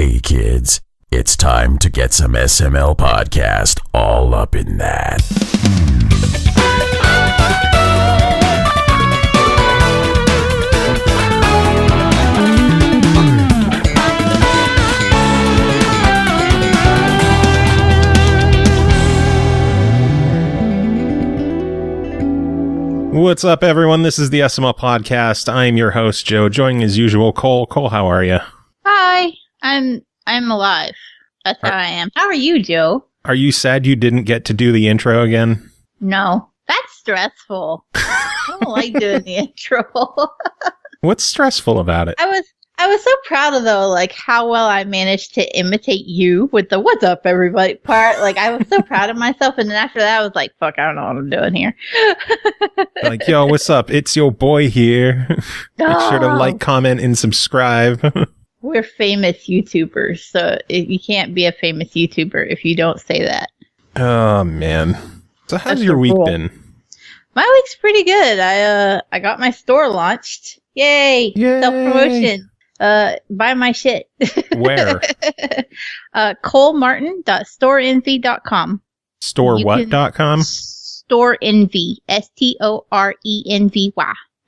Hey kids, it's time to get some SML podcast all up in that. What's up, everyone? This is the SML podcast. I'm your host, Joe. Joining as usual, Cole. Cole, how are you? Hi, I'm alive. That's how I am. How are you, Joe? Are you sad you didn't get to do the intro again? No, that's stressful. I don't like doing the intro. What's stressful about it? I was so proud of though, like how well I managed to imitate you with the "What's up, everybody" part. Like I was so proud of myself, and then after that, I was like, "Fuck, I don't know what I'm doing here." Like, yo, what's up? It's your boy here. Make sure to like, comment, and subscribe. We're famous YouTubers, so you can't be a famous YouTuber if you don't say that. Oh man! So how's your week been? My week's pretty good. I got my store launched. Yay! Self-promotion. Buy my shit. Where? ColeMartin.storeenvy.com. Store.what.com? Storeenvy. STORENVY.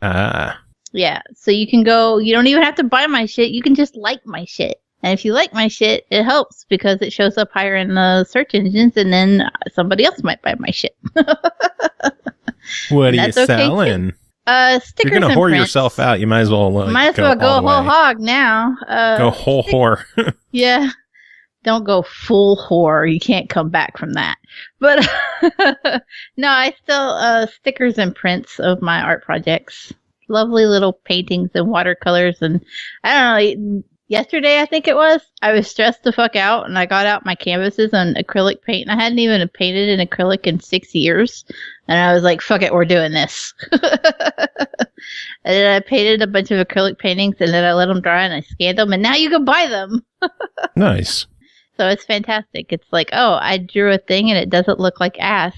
Ah. Yeah, so you can go, you don't even have to buy my shit, you can just like my shit. And if you like my shit, it helps because it shows up higher in the search engines and then somebody else might buy my shit. What are you selling? Stickers. You're going to whore yourself out. You might as well go whole hog now. Go whole whore. Yeah. Don't go full whore. You can't come back from that. But no, I still stickers and prints of my art projects. Lovely little paintings and watercolors, and I don't know, yesterday I think it was, I was stressed the fuck out and I got out my canvases and acrylic paint, and I hadn't even painted in acrylic in 6 years, and I was like, fuck it, we're doing this. And then I painted a bunch of acrylic paintings and then I let them dry and I scanned them, and now you can buy them. Nice. So it's fantastic. It's like, oh, I drew a thing and it doesn't look like ass.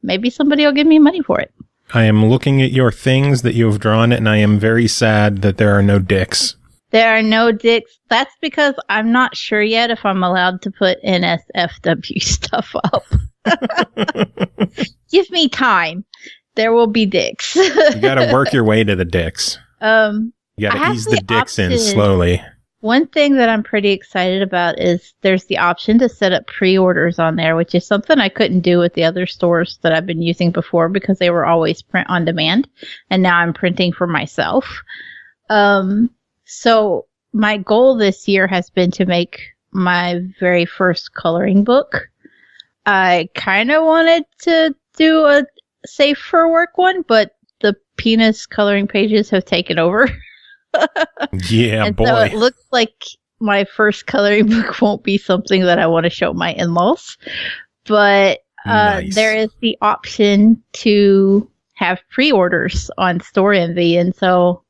Maybe somebody will give me money for it. I am looking at your things that you have drawn, and I am very sad that there are no dicks. There are no dicks. That's because I'm not sure yet if I'm allowed to put NSFW stuff up. Give me time. There will be dicks. You gotta work your way to the dicks. You gotta ease the dicks in slowly. One thing that I'm pretty excited about is there's the option to set up pre-orders on there, which is something I couldn't do with the other stores that I've been using before because they were always print on demand, and now I'm printing for myself. So my goal this year has been to make my very first coloring book. I kind of wanted to do a safe for work one, but the penis coloring pages have taken over. Yeah, and boy. So it looks like my first coloring book won't be something that I want to show my in-laws. But nice. There is the option to have pre-orders on Store Envy, and so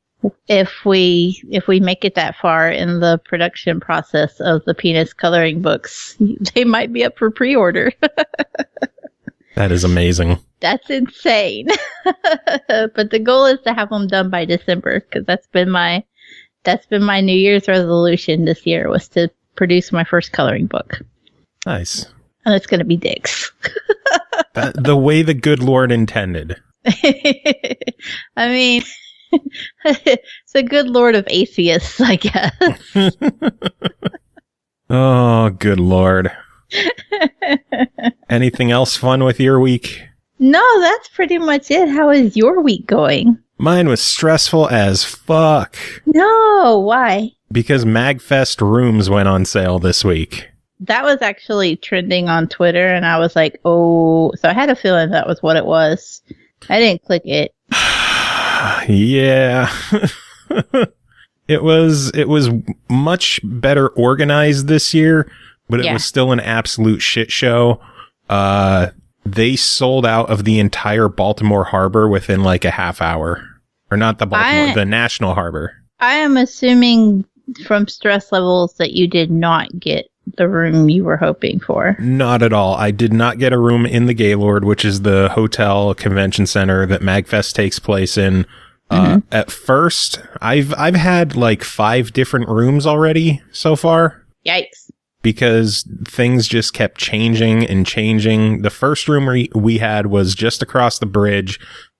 if we make it that far in the production process of the penis coloring books, they might be up for pre-order. That is amazing. That's insane. But the goal is to have them done by December, because that's been my New Year's resolution this year, was to produce my first coloring book. Nice. And it's going to be dicks. The way the good Lord intended. I mean, it's a good Lord of atheists, I guess. Oh, good Lord. Anything else fun with your week? No, that's pretty much it. How is your week going? Mine was stressful as fuck. No, why? Because MagFest rooms went on sale this week. That was actually trending on Twitter, and I was like, oh, so I had a feeling that was what it was. I didn't click it. Yeah. It was much better organized this year, but it was still an absolute shit show. They sold out of the entire Baltimore Harbor within like a half hour. Or not the Baltimore, the National Harbor. I am assuming from stress levels that you did not get the room you were hoping for. Not at all. I did not get a room in the Gaylord, which is the hotel convention center that MagFest takes place in. At first, I've had like 5 different rooms already so far. Yikes. Because things just kept changing and changing. The first room we had was just across the bridge,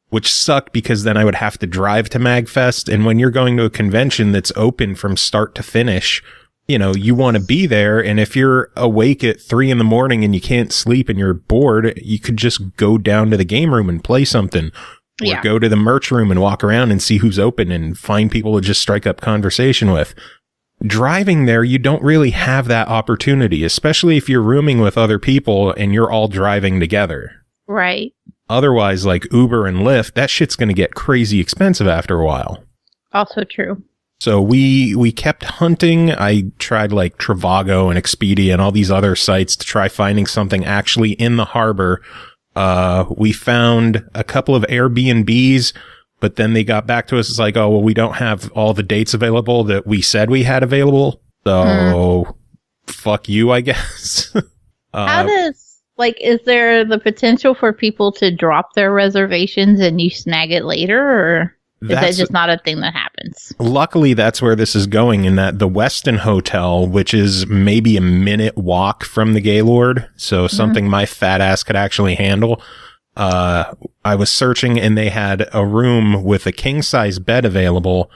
which sucked because then I would have to drive to MagFest. And when you're going to a convention that's open from start to finish, you know, you want to be there. And if you're awake at 3 a.m. and you can't sleep and you're bored, you could just go down to the game room and play something. Or go to the merch room and walk around and see who's open and find people to just strike up conversation with. Driving there, you don't really have that opportunity, especially if you're rooming with other people and you're all driving together. Right. Otherwise, like Uber and Lyft, that shit's going to get crazy expensive after a while. Also true. So we kept hunting. I tried like Trivago and Expedia and all these other sites to try finding something actually in the harbor. We found a couple of Airbnbs, but then they got back to us. It's like, oh, well, we don't have all the dates available that we said we had available. So fuck you, I guess. How does, like, is there the potential for people to drop their reservations and you snag it later, or is that just not a thing that happens? Luckily, that's where this is going, in that the Westin Hotel, which is maybe a minute walk from the Gaylord, so something my fat ass could actually handle. I was searching and they had a room with a king size bed available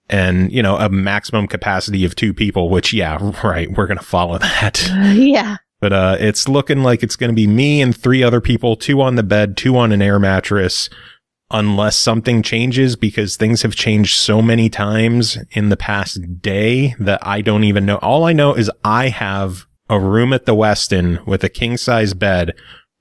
and, you know, a maximum capacity of 2 people, which, yeah, right. We're going to follow that. Yeah. But, it's looking like it's going to be me and 3 other people, 2 on the bed, 2 on an air mattress, unless something changes, because things have changed so many times in the past day that I don't even know. All I know is I have a room at the Westin with a king size bed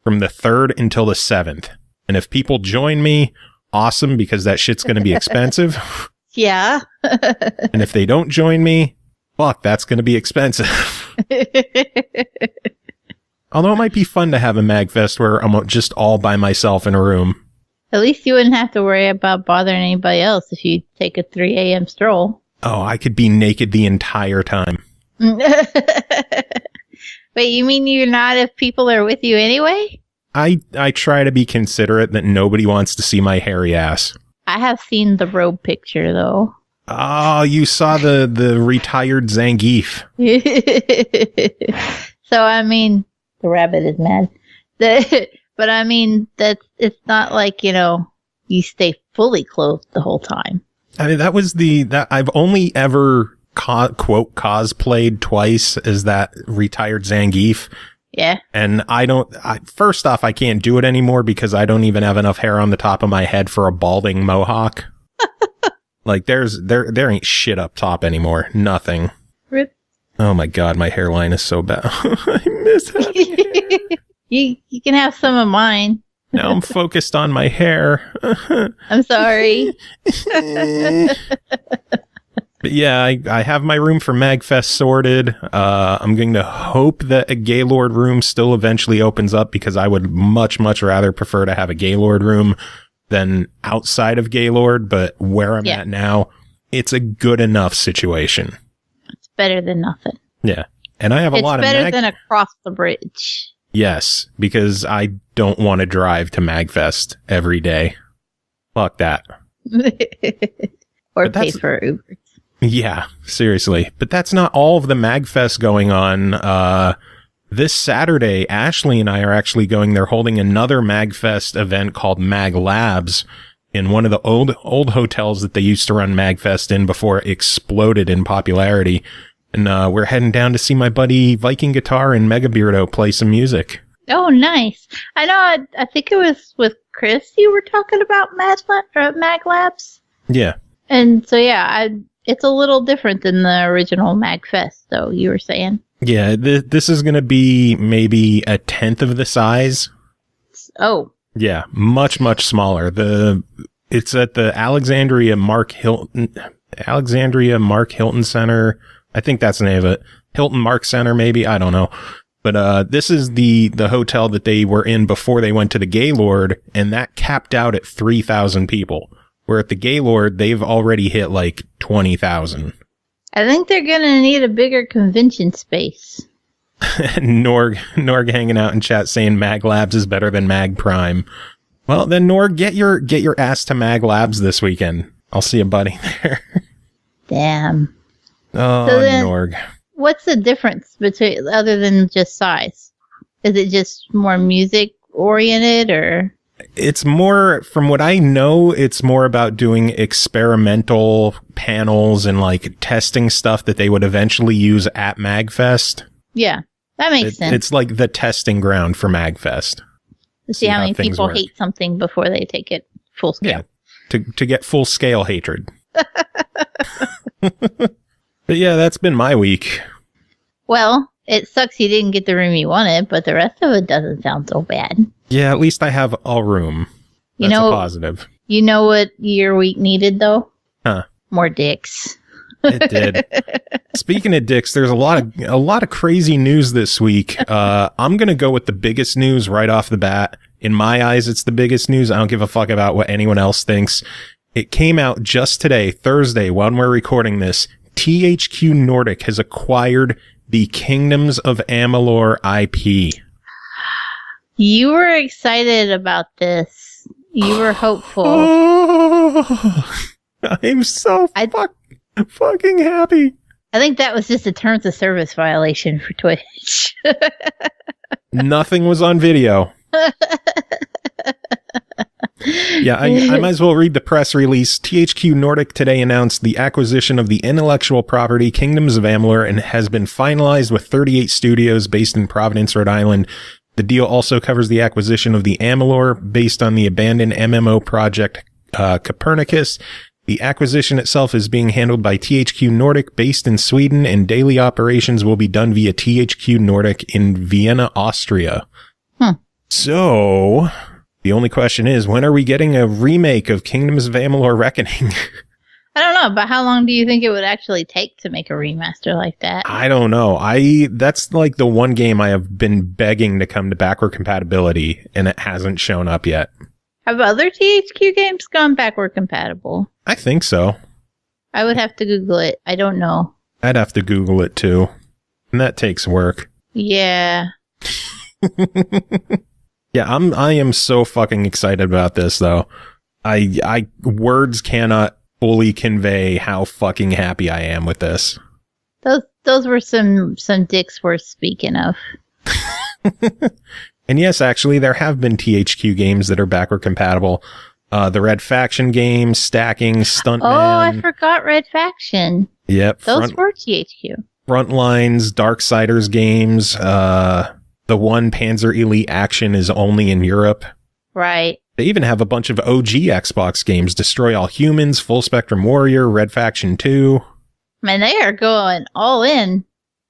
from the 3rd until the 7th. And if people join me, awesome, because that shit's going to be expensive. Yeah. And if they don't join me, fuck, that's going to be expensive. Although it might be fun to have a MagFest where I'm just all by myself in a room. At least you wouldn't have to worry about bothering anybody else if you take a 3 a.m. stroll. Oh, I could be naked the entire time. Wait, you mean you're not if people are with you anyway? I try to be considerate that nobody wants to see my hairy ass. I have seen the robe picture, though. Oh, you saw the retired Zangief. So, I mean, the rabbit is mad. But, I mean, it's not like, you know, you stay fully clothed the whole time. I mean, that was that I've only ever quote cosplayed twice as that retired Zangief. Yeah. And first off, I can't do it anymore because I don't even have enough hair on the top of my head for a balding mohawk. Like there ain't shit up top anymore. Nothing. Rip. Oh my God, my hairline is so bad. I miss it. You can have some of mine. Now I'm focused on my hair. I'm sorry. But yeah, I have my room for MagFest sorted. I'm going to hope that a Gaylord room still eventually opens up, because I would much, much rather prefer to have a Gaylord room than outside of Gaylord. But where I'm at now, it's a good enough situation. It's better than nothing. Yeah. And I have a lot of... It's better than across the bridge. Yes, because I don't want to drive to MagFest every day. Fuck that. Or pay for Uber. Yeah, seriously. But that's not all of the MagFest going on. This Saturday, Ashley and I are actually going. They're holding another MagFest event called Mag Labs in one of the old hotels that they used to run MagFest in before it exploded in popularity. And we're heading down to see my buddy Viking Guitar and Mega Beardo play some music. Oh, nice. I know, I think it was with Chris you were talking about Mag Labs. Yeah. And so, yeah, it's a little different than the original MagFest, though, you were saying. Yeah, this is going to be maybe 1/10 of the size. Oh. Yeah, much, much smaller. It's at the Alexandria Mark Hilton Center. I think that's the name of it. Hilton Mark Center, maybe. I don't know. But this is the hotel that they were in before they went to the Gaylord, and that capped out at 3,000 people. Where at the Gaylord, they've already hit like 20,000. I think they're going to need a bigger convention space. Norg hanging out in chat saying Mag Labs is better than Mag Prime. Well, then Norg, get your ass to Mag Labs this weekend. I'll see a buddy there. Damn. Oh, so then, Norg. what's the difference between other than just size? Is it just more music oriented, or? It's more, from what I know, it's more about doing experimental panels and like testing stuff that they would eventually use at MagFest. Yeah, that makes sense. It's like the testing ground for MagFest. To see how many people hate something before they take it full scale. Yeah, to get full scale hatred. But yeah, that's been my week. Well, it sucks you didn't get the room you wanted, but the rest of it doesn't sound so bad. Yeah, at least I have a room. That's a positive. You know what your week needed, though? Huh. More dicks. It did. Speaking of dicks, there's a lot of crazy news this week. I'm going to go with the biggest news right off the bat. In my eyes, it's the biggest news. I don't give a fuck about what anyone else thinks. It came out just today, Thursday, when we're recording this. THQ Nordic has acquired the Kingdoms of Amalur IP. You were excited about this. You were hopeful. I'm so fucking happy. I think that was just a terms of service violation for Twitch. Nothing was on video. Yeah, I might as well read the press release. THQ Nordic today announced the acquisition of the intellectual property Kingdoms of Amalur and has been finalized with 38 studios based in Providence, Rhode Island. The deal also covers the acquisition of the Amalur based on the abandoned MMO project Copernicus. The acquisition itself is being handled by THQ Nordic based in Sweden, and daily operations will be done via THQ Nordic in Vienna, Austria. So, the only question is, when are we getting a remake of Kingdoms of Amalur Reckoning? I don't know, but how long do you think it would actually take to make a remaster like that? I don't know. That's like the one game I have been begging to come to backward compatibility, and it hasn't shown up yet. Have other THQ games gone backward compatible? I think so. I would have to Google it. I don't know. I'd have to Google it too. And that takes work. Yeah. Yeah, I am so fucking excited about this though. I words cannot fully convey how fucking happy I am with this. Those were some dicks worth speaking of. And yes, actually, there have been THQ games that are backward compatible. The Red Faction game, Stacking, Stuntman. Oh, I forgot Red Faction. Yep. Those were THQ. Frontlines, Darksiders games. The one Panzer Elite Action is only in Europe. Right. They even have a bunch of OG Xbox games. Destroy All Humans, Full Spectrum Warrior, Red Faction 2. Man, they are going all in.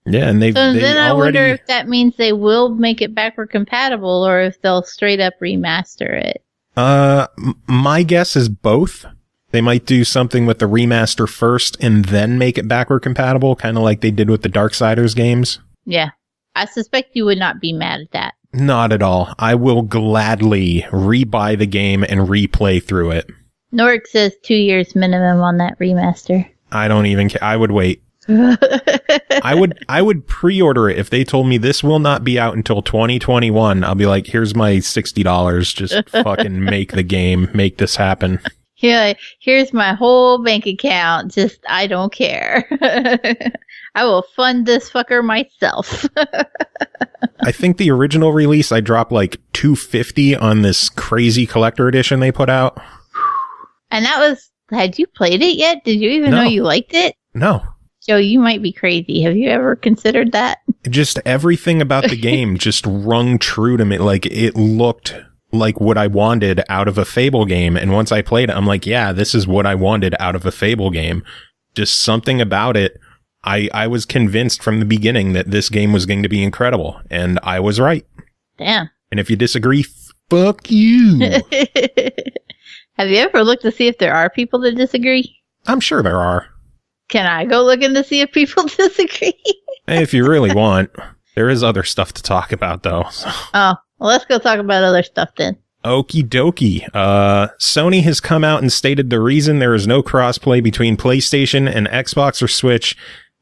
Yeah, and they I wonder if that means they will make it backward compatible or if they'll straight up remaster it. My guess is both. They might do something with the remaster first and then make it backward compatible, kind of like they did with the Darksiders games. Yeah. I suspect you would not be mad at that. Not at all. I will gladly rebuy the game and replay through it. Nordic says 2 years minimum on that remaster. I don't even care. I would wait. I would pre-order it if they told me this will not be out until 2021. I'll be like, here's my $60. Just fucking make the game. Make this happen. Yeah, here's my whole bank account. Just, I don't care. I will fund this fucker myself. I think the original release, I dropped like $250 on this crazy collector edition they put out. And that was, had you played it yet? Did you even know you liked it? No. Joe, you might be crazy. Have you ever considered that? Just everything about the game just rung true to me. Like, it looked like what I wanted out of a Fable game. And once I played it, I'm like, yeah, this is what I wanted out of a Fable game. Just something about it. I was convinced from the beginning that this game was going to be incredible. And I was right. Damn. And if you disagree, fuck you. Have you ever looked to see if there are people that disagree? I'm sure there are. Can I go looking to see if people disagree? Hey, if you really want. There is other stuff to talk about, though. So. Oh, well, let's go talk about other stuff then. Okie dokie. Sony has come out and stated the reason there is no crossplay between PlayStation and Xbox or Switch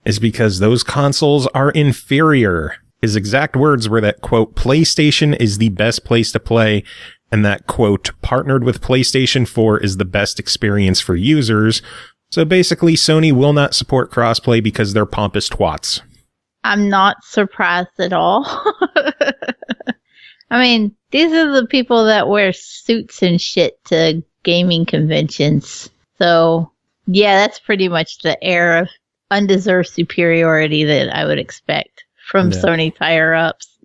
is because those consoles are inferior. His exact words were that, quote, PlayStation is the best place to play, and that, quote, partnered with PlayStation 4 is the best experience for users. So basically, Sony will not support crossplay because they're pompous twats. I'm not surprised at all. I mean, these are the people that wear suits and shit to gaming conventions. So, yeah, that's pretty much the air of undeserved superiority that I would expect from Sony higher-ups.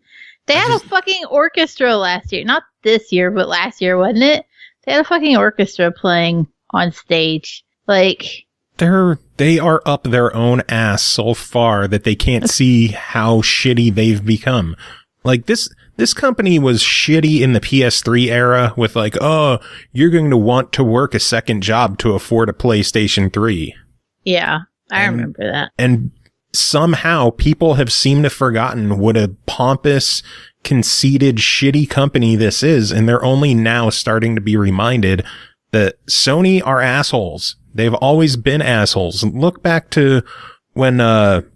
They had a fucking orchestra last year. Not this year, but last year, wasn't it? They had a fucking orchestra playing on stage. Like, they are up their own ass so far that they can't see how shitty they've become. Like, this company was shitty in the PS3 era with like, oh, you're going to want to work a second job to afford a PlayStation 3. Yeah, I remember that. And somehow people have seemed to have forgotten what a pompous, conceited, shitty company this is, and they're only now starting to be reminded that Sony are assholes. They've always been assholes. Look back to when the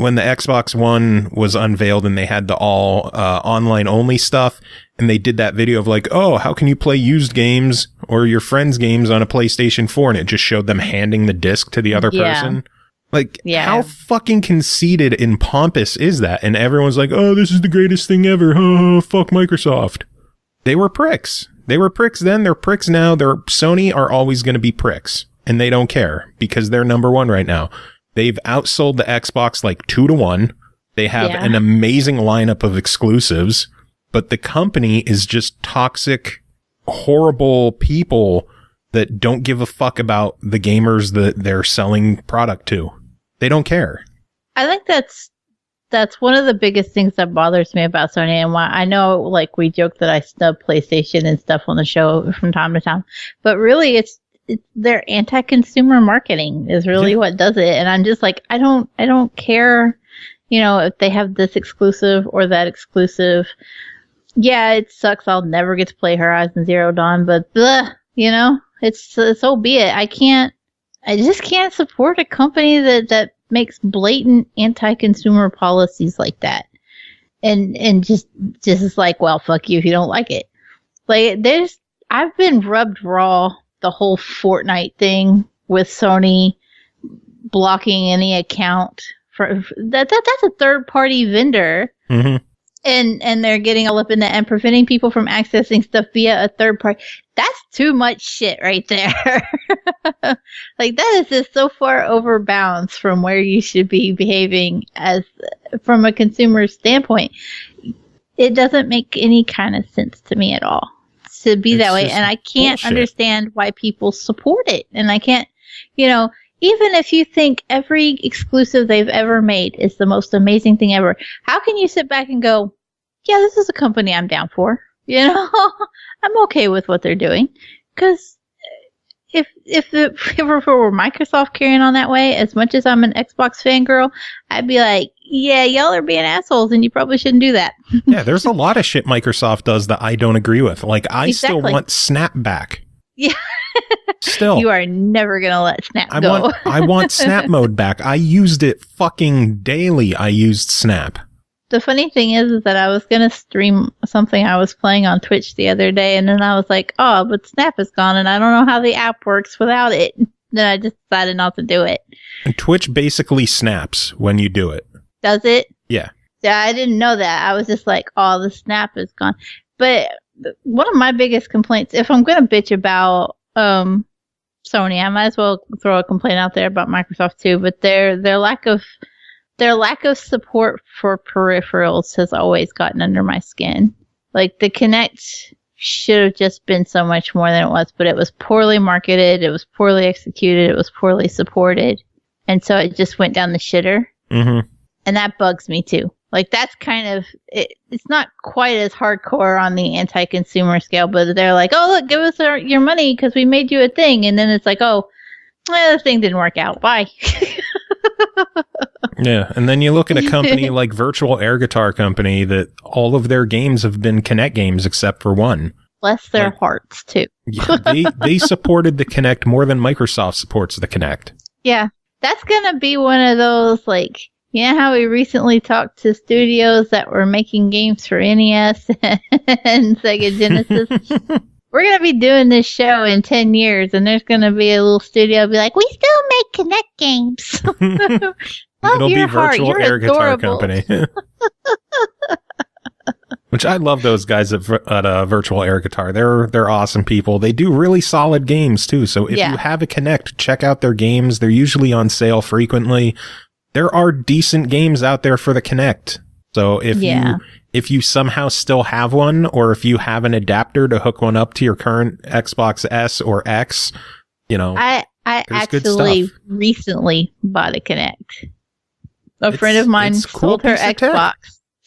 Xbox One was unveiled and they had the all online only stuff, and they did that video of like, oh, how can you play used games or your friends' games on a PlayStation 4? And it just showed them handing the disc to the other person. Like, how fucking conceited and pompous is that? And everyone's like, oh, this is the greatest thing ever. Fuck Microsoft. They were pricks. They were pricks then. They're pricks now. Sony are always going to be pricks. And they don't care because they're number one right now. They've outsold the Xbox like 2-1. They have an amazing lineup of exclusives. But the company is just toxic, horrible people that don't give a fuck about the gamers that they're selling product to. They don't care. I think that's one of the biggest things that bothers me about Sony, and why I know, like, we joke that I snub PlayStation and stuff on the show from time to time, but really it's their anti-consumer marketing is really what does it. And I'm just like, I don't care, if they have this exclusive or that exclusive. Yeah, it sucks. I'll never get to play Horizon Zero Dawn, but it's so be it. I just can't support a company that makes blatant anti-consumer policies like that. And just is like, well, fuck you if you don't like it. Like, I've been rubbed raw the whole Fortnite thing with Sony blocking any account for that's a third party vendor. Mm-hmm. And they're getting all up in that and preventing people from accessing stuff via a third party. That's too much shit right there. Like, that is just so far over bounds from where you should be behaving from a consumer standpoint. It doesn't make any kind of sense to me at all to be that way. And I can't understand why people support it. And I can't, even if you think every exclusive they've ever made is the most amazing thing ever, how can you sit back and go, yeah, this is a company I'm down for. I'm okay with what they're doing. Because if it were Microsoft carrying on that way, as much as I'm an Xbox fangirl, I'd be like, yeah, y'all are being assholes and you probably shouldn't do that. Yeah, there's a lot of shit Microsoft does that I don't agree with. Like, I still want Snap back. Yeah. Still. You are never going to let Snap go. I want Snap mode back. I used it fucking daily. I used Snap. The funny thing is that I was going to stream something I was playing on Twitch the other day, and then I was like, oh, but Snap is gone, and I don't know how the app works without it. Then I just decided not to do it. And Twitch basically snaps when you do it. Does it? Yeah. Yeah, I didn't know that. I was just like, oh, the Snap is gone. But one of my biggest complaints, if I'm going to bitch about Sony, I might as well throw a complaint out there about Microsoft too, but their lack of support for peripherals has always gotten under my skin. Like, the Kinect should have just been so much more than it was, but it was poorly marketed, it was poorly executed, it was poorly supported, and so it just went down the shitter. Mm-hmm. And that bugs me too. Like, that's kind of, it's not quite as hardcore on the anti-consumer scale, but they're like, oh, look, give us your money because we made you a thing. And then it's like, oh, the thing didn't work out. Bye. Yeah, and then you look at a company like Virtual Air Guitar Company that all of their games have been Kinect games except for one. Bless their hearts, too. Yeah, they supported the Kinect more than Microsoft supports the Kinect. Yeah, that's going to be one of those, like, how we recently talked to studios that were making games for NES and Sega Genesis. We're going to be doing this show in 10 years, and there's going to be a little studio be like, we still make Kinect games. It'll be your heart. Virtual You're Air Guitar adorable. Company. Which I love those guys at Virtual Air Guitar. They're awesome people. They do really solid games too. So if you have a Kinect, check out their games. They're usually on sale frequently. There are decent games out there for the Kinect. So if you somehow still have one, or if you have an adapter to hook one up to your current Xbox S or X, I actually recently bought a Kinect. A friend of mine sold her Xbox.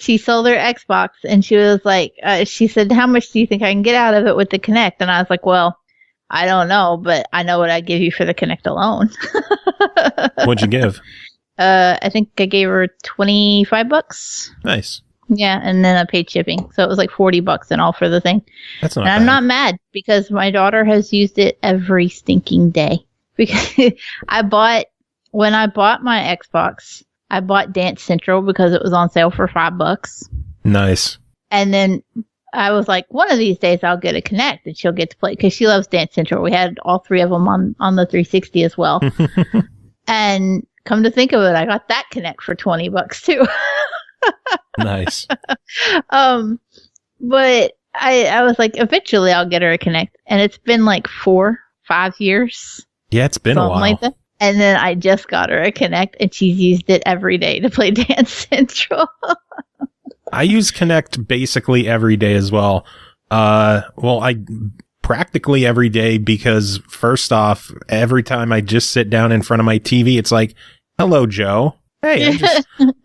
She sold her Xbox, and she was like, she said, how much do you think I can get out of it with the Kinect? And I was like, well, I don't know, but I know what I'd give you for the Kinect alone. What'd you give? I think I gave her $25. Nice. Yeah, and then I paid shipping. So it was like $40 in all for the thing. That's not bad. I'm not mad because my daughter has used it every stinking day. Because when I bought my Xbox, I bought Dance Central because it was on sale for $5. Nice. And then I was like, one of these days I'll get a Kinect and she'll get to play because she loves Dance Central. We had all three of them on the 360 as well. And come to think of it, I got that Kinect for $20 too. Nice. But I was like, eventually I'll get her a Kinect. And it's been like 4-5 years. Yeah, it's been a while. Like that. And then I just got her a Kinect, and she's used it every day to play Dance Central. I use Kinect basically every day as well. I practically every day because first off, every time I just sit down in front of my TV, it's like, hello, Joe. Hey,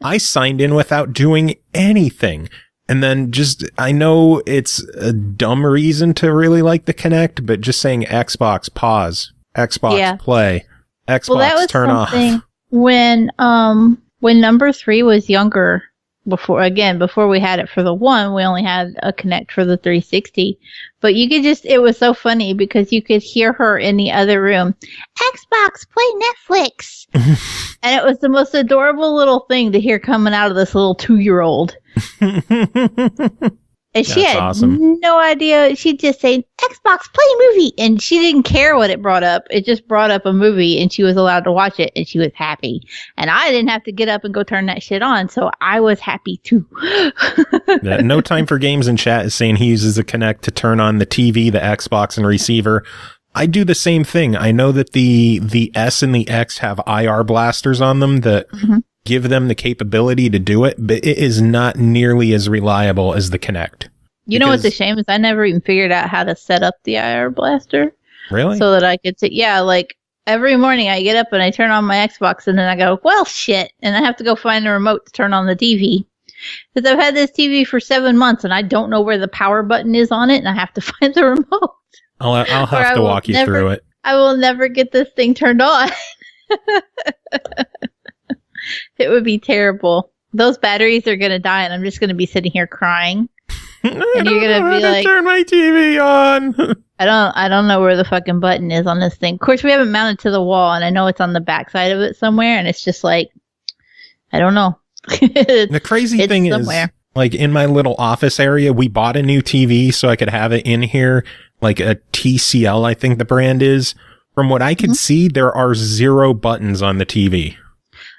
I signed in without doing anything. And then I know it's a dumb reason to really like the Kinect, but just saying Xbox pause, Xbox play, Xbox turn off. When number 3 was younger, before we had it for the one, we only had a Kinect for the 360. But it was so funny because you could hear her in the other room, Xbox, play Netflix. And it was the most adorable little thing to hear coming out of this little 2-year-old. And she had no idea. She'd just say, Xbox, play movie. And she didn't care what it brought up. It just brought up a movie and she was allowed to watch it and she was happy. And I didn't have to get up and go turn that shit on. So I was happy too. No Time for Games in chat is saying he uses a Kinect to turn on the TV, the Xbox, and receiver. I do the same thing. I know that the S and the X have IR blasters on them that give them the capability to do it, but it is not nearly as reliable as the Kinect. You know what's a shame is I never even figured out how to set up the IR blaster. Really? So that I could like every morning I get up and I turn on my Xbox and then I go, well, shit. And I have to go find the remote to turn on the TV. Because I've had this TV for 7 months and I don't know where the power button is on it and I have to find the remote. I'll have to walk you through it. I will never get this thing turned on. It would be terrible. Those batteries are going to die and I'm just going to be sitting here crying. And you're going to be like, turn my TV on. I don't know where the fucking button is on this thing. Of course, we haven't mounted to the wall and I know it's on the backside of it somewhere. And it's just like, I don't know. The crazy thing is, like in my little office area, we bought a new TV so I could have it in here, like a TCL, I think the brand is. From what I could see, there are 0 buttons on the TV.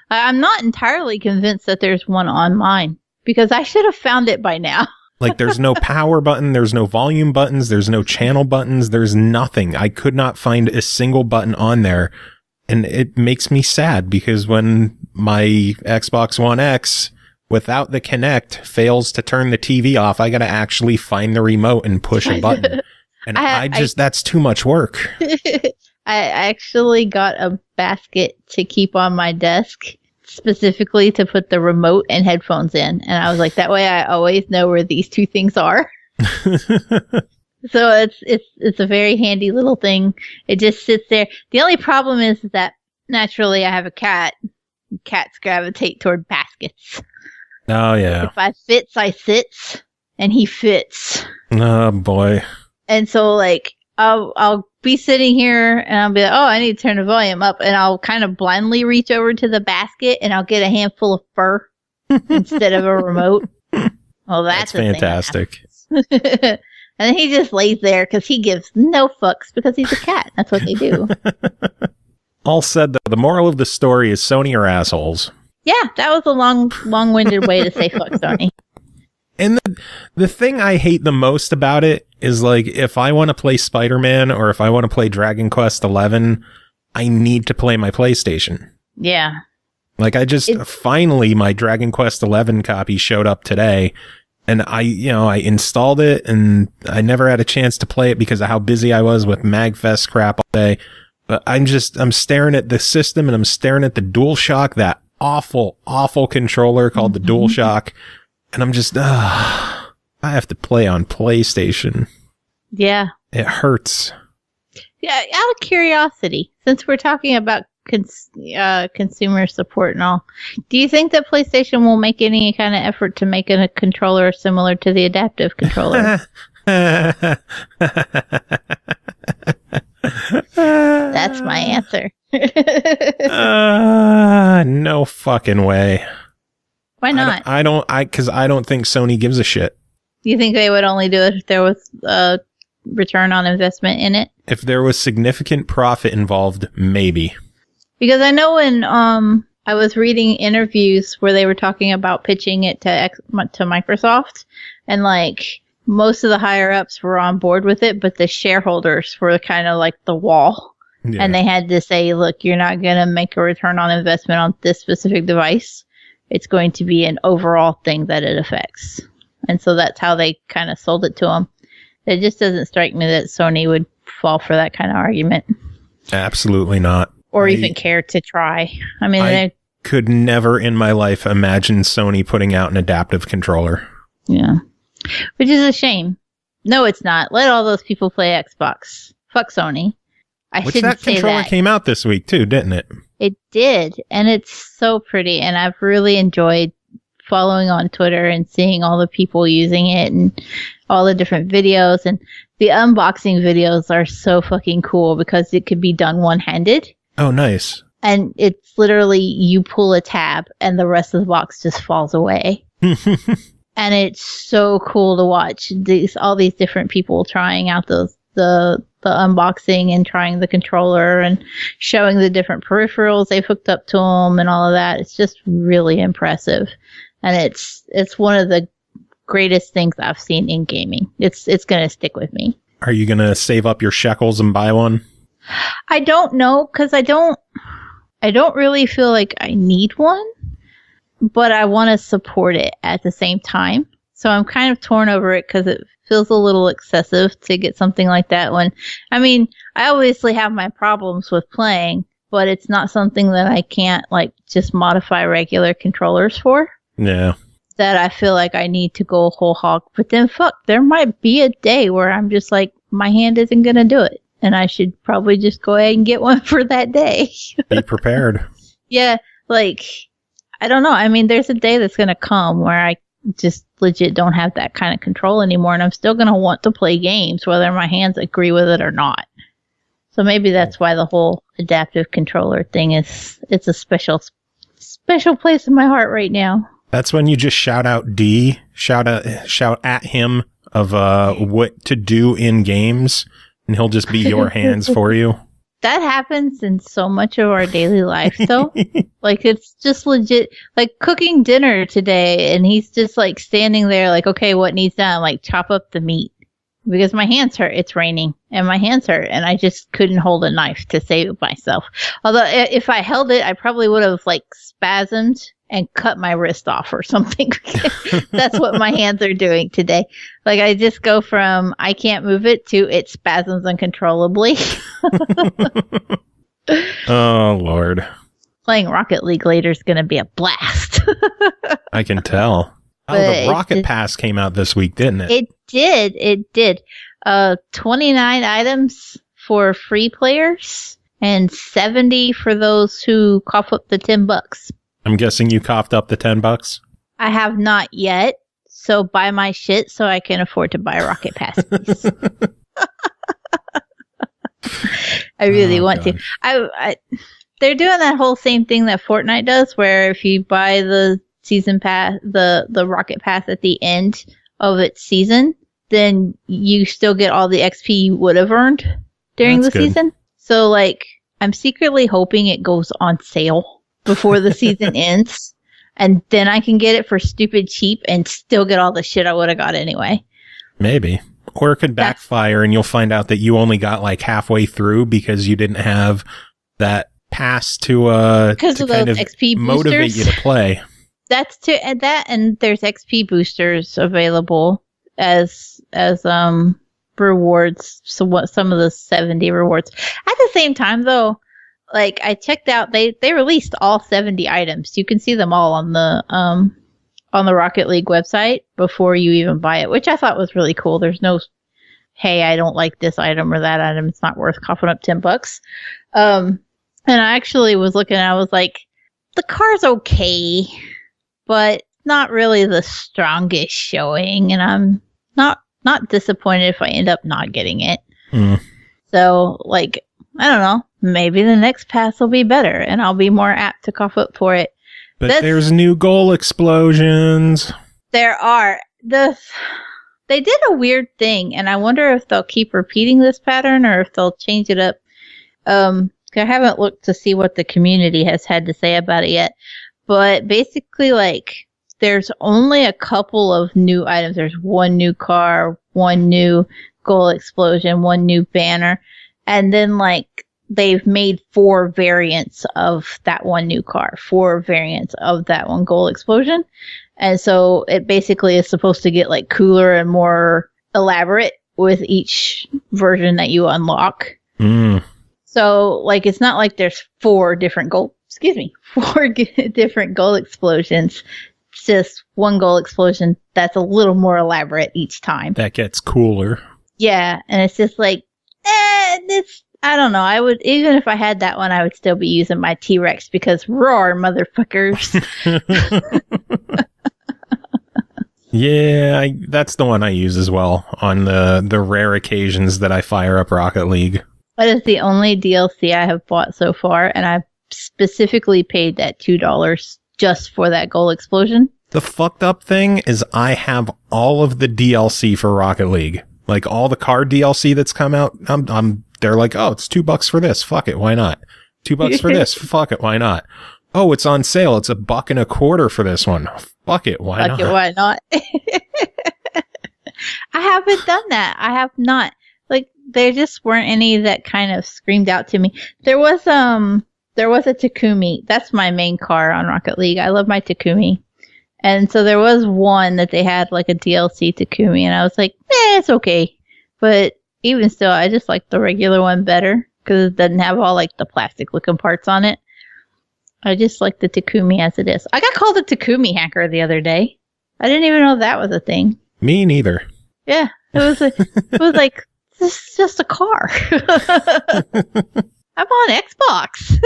I'm not entirely convinced that there's one on mine because I should have found it by now. Like there's no power button, there's no volume buttons, there's no channel buttons, there's nothing. I could not find a single button on there. And it makes me sad because when my Xbox One X without the Kinect fails to turn the TV off, I got to actually find the remote and push a button. And that's too much work. I actually got a basket to keep on my desk specifically to put the remote and headphones in. And I was like, that way I always know where these two things are. So it's a very handy little thing. It just sits there. The only problem is that naturally I have a cat. Cats gravitate toward baskets. Oh, yeah. If I fits, I sits, and he fits. Oh, boy. And so, like, I'll be sitting here, and I'll be like, oh, I need to turn the volume up, and I'll kind of blindly reach over to the basket, and I'll get a handful of fur instead of a remote. Well, that's fantastic. And then he just lays there because he gives no fucks because he's a cat. That's what they do. All said, though, the moral of the story is Sony are assholes. Yeah, that was a long-winded way to say fuck Sony. And the thing I hate the most about it is, like, if I want to play Spider-Man or if I want to play Dragon Quest 11, I need to play my PlayStation. Yeah. Like, finally, my Dragon Quest 11 copy showed up today, and I installed it, and I never had a chance to play it because of how busy I was with MagFest crap all day. But I'm staring at the system, and I'm staring at the DualShock, that awful, awful controller called the DualShock, and I'm just, I have to play on PlayStation. Yeah. It hurts. Yeah, out of curiosity, since we're talking about consumer support and all, do you think that PlayStation will make any kind of effort to make a controller similar to the adaptive controller? That's my answer. No fucking way. Why not? Because I don't think Sony gives a shit. You think they would only do it if there was a return on investment in it? If there was significant profit involved, maybe. Because I know when I was reading interviews where they were talking about pitching it to Microsoft, and like most of the higher ups were on board with it, but the shareholders were kind of like the wall. Yeah. And they had to say, look, you're not going to make a return on investment on this specific device. It's going to be an overall thing that it affects. And so that's how they kind of sold it to them. It just doesn't strike me that Sony would fall for that kind of argument. Absolutely not. Or even care to try. I mean, I could never in my life imagine Sony putting out an adaptive controller. Yeah. Which is a shame. No, it's not. Let all those people play Xbox. Fuck Sony. That controller came out this week too, didn't it? It did. And it's so pretty. And I've really enjoyed following on Twitter and seeing all the people using it and all the different videos. And the unboxing videos are so fucking cool because it could be done one-handed. Oh, nice. And it's literally you pull a tab and the rest of the box just falls away. And it's so cool to watch all these different people trying out the unboxing and trying the controller and showing the different peripherals they've hooked up to them and all of that. It's just really impressive. And it's one of the greatest things I've seen in gaming. It's going to stick with me. Are you going to save up your shekels and buy one? I don't know, because I don't really feel like I need one, but I want to support it at the same time. So I'm kind of torn over it because it feels a little excessive to get something like that when, I mean, I obviously have my problems with playing, but it's not something that I can't like just modify regular controllers for. Yeah. That I feel like I need to go whole hog. But then there might be a day where I'm just like, my hand isn't going to do it. And I should probably just go ahead and get one for that day. Be prepared. Yeah, like, I don't know. I mean, there's a day that's going to come where I just legit don't have that kind of control anymore. And I'm still going to want to play games, whether my hands agree with it or not. So maybe that's why the whole adaptive controller thing it's a special place in my heart right now. That's when you just shout out D, shout at him of what to do in games. And he'll just be your hands for you. That happens in so much of our daily life, though. Like, it's just legit. Like, cooking dinner today, and he's just, like, standing there, like, okay, what needs done? Like, chop up the meat. Because my hands hurt. It's raining, and my hands hurt, and I just couldn't hold a knife to save myself. Although, if I held it, I probably would have, like, spasmed and cut my wrist off or something. That's what my hands are doing today. Like, I just go from I can't move it to it spasms uncontrollably. Oh, Lord. Playing Rocket League later is going to be a blast. I can tell. The Rocket Pass came out this week, didn't it? It did. 29 items for free players and 70 for those who cough up the $10. I'm guessing you coughed up the $10? I have not yet. So buy my shit so I can afford to buy a Rocket Pass, please. I really want to. They're doing that whole same thing that Fortnite does, where if you buy the season pass, the Rocket Pass at the end of its season, then you still get all the XP you would have earned during the season. So, like, I'm secretly hoping it goes on sale before the season ends, and then I can get it for stupid cheap and still get all the shit I would have got anyway. Maybe. Or it could backfire and you'll find out that you only got like halfway through because you didn't have that pass to because of those XP motivate boosters. You to play. That's and there's XP boosters available as rewards. So what some of the 70 rewards. At the same time though, like I checked out, they released all 70 items. You can see them all on the Rocket League website before you even buy it, which I thought was really cool. There's no, hey, I don't like this item or that item. It's not worth coughing up $10. And I actually was looking, I was like, the car's okay, but not really the strongest showing. And I'm not disappointed if I end up not getting it. So like, I don't know, maybe the next pass will be better and I'll be more apt to cough up for it. But there's new goal explosions. There are. They did a weird thing, and I wonder if they'll keep repeating this pattern or if they'll change it up. I haven't looked to see what the community has had to say about it yet. But basically, like, there's only a couple of new items. There's one new car, one new goal explosion, one new banner, and then, like, they've made 4 variants of that one new car, 4 variants of that one goal explosion. And so it basically is supposed to get like cooler and more elaborate with each version that you unlock. So like, it's not like there's 4 different goal explosions. It's just one goal explosion that's a little more elaborate each time. That gets cooler. Yeah. And it's just like, I don't know. I would, even if I had that one, I would still be using my T-Rex because roar, motherfuckers. Yeah, that's the one I use as well on the rare occasions that I fire up Rocket League. That is the only DLC I have bought so far, and I specifically paid that $2 just for that goal explosion. The fucked up thing is I have all of the DLC for Rocket League. Like all the card DLC that's come out, they're like, oh, it's $2 for this. Fuck it. Why not? $2 for this. Fuck it. Why not? Oh, it's on sale. It's $1.25 for this one. Fuck it. Why not? Fuck it. Why not? I haven't done that. I have not. Like, there just weren't any that kind of screamed out to me. There was a Takumi. That's my main car on Rocket League. I love my Takumi. And so there was one that they had like a DLC Takumi, and I was like, it's okay. But even still, I just like the regular one better because it doesn't have all like the plastic looking parts on it. I just like the Takumi as it is. I got called a Takumi hacker the other day. I didn't even know that was a thing. Me neither. Yeah, it was like, this is just a car. I'm on Xbox.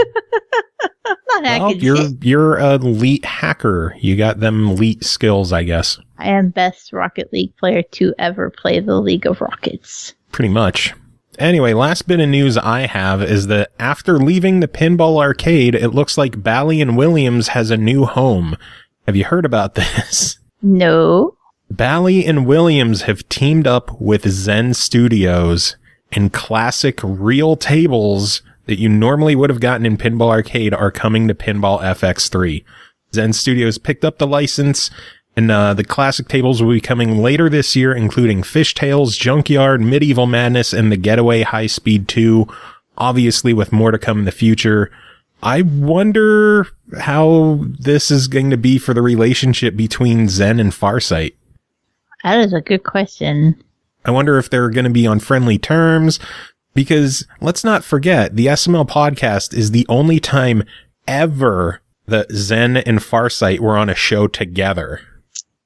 I'm not hacking shit. You're an elite hacker. You got them elite skills, I guess. I am best Rocket League player to ever play the League of Rockets. Pretty much. Anyway, last bit of news I have is that after leaving the Pinball Arcade, it looks like Bally and Williams has a new home. Have you heard about this? No. Bally and Williams have teamed up with Zen Studios, and classic real tables that you normally would have gotten in Pinball Arcade are coming to Pinball FX3. Zen Studios picked up the license, and the classic tables will be coming later this year, including Fishtails, Junkyard, Medieval Madness, and the Getaway High Speed 2, obviously with more to come in the future. I wonder how this is going to be for the relationship between Zen and Farsight. That is a good question. I wonder if they're going to be on friendly terms, because let's not forget, the SML podcast is the only time ever that Zen and Farsight were on a show together.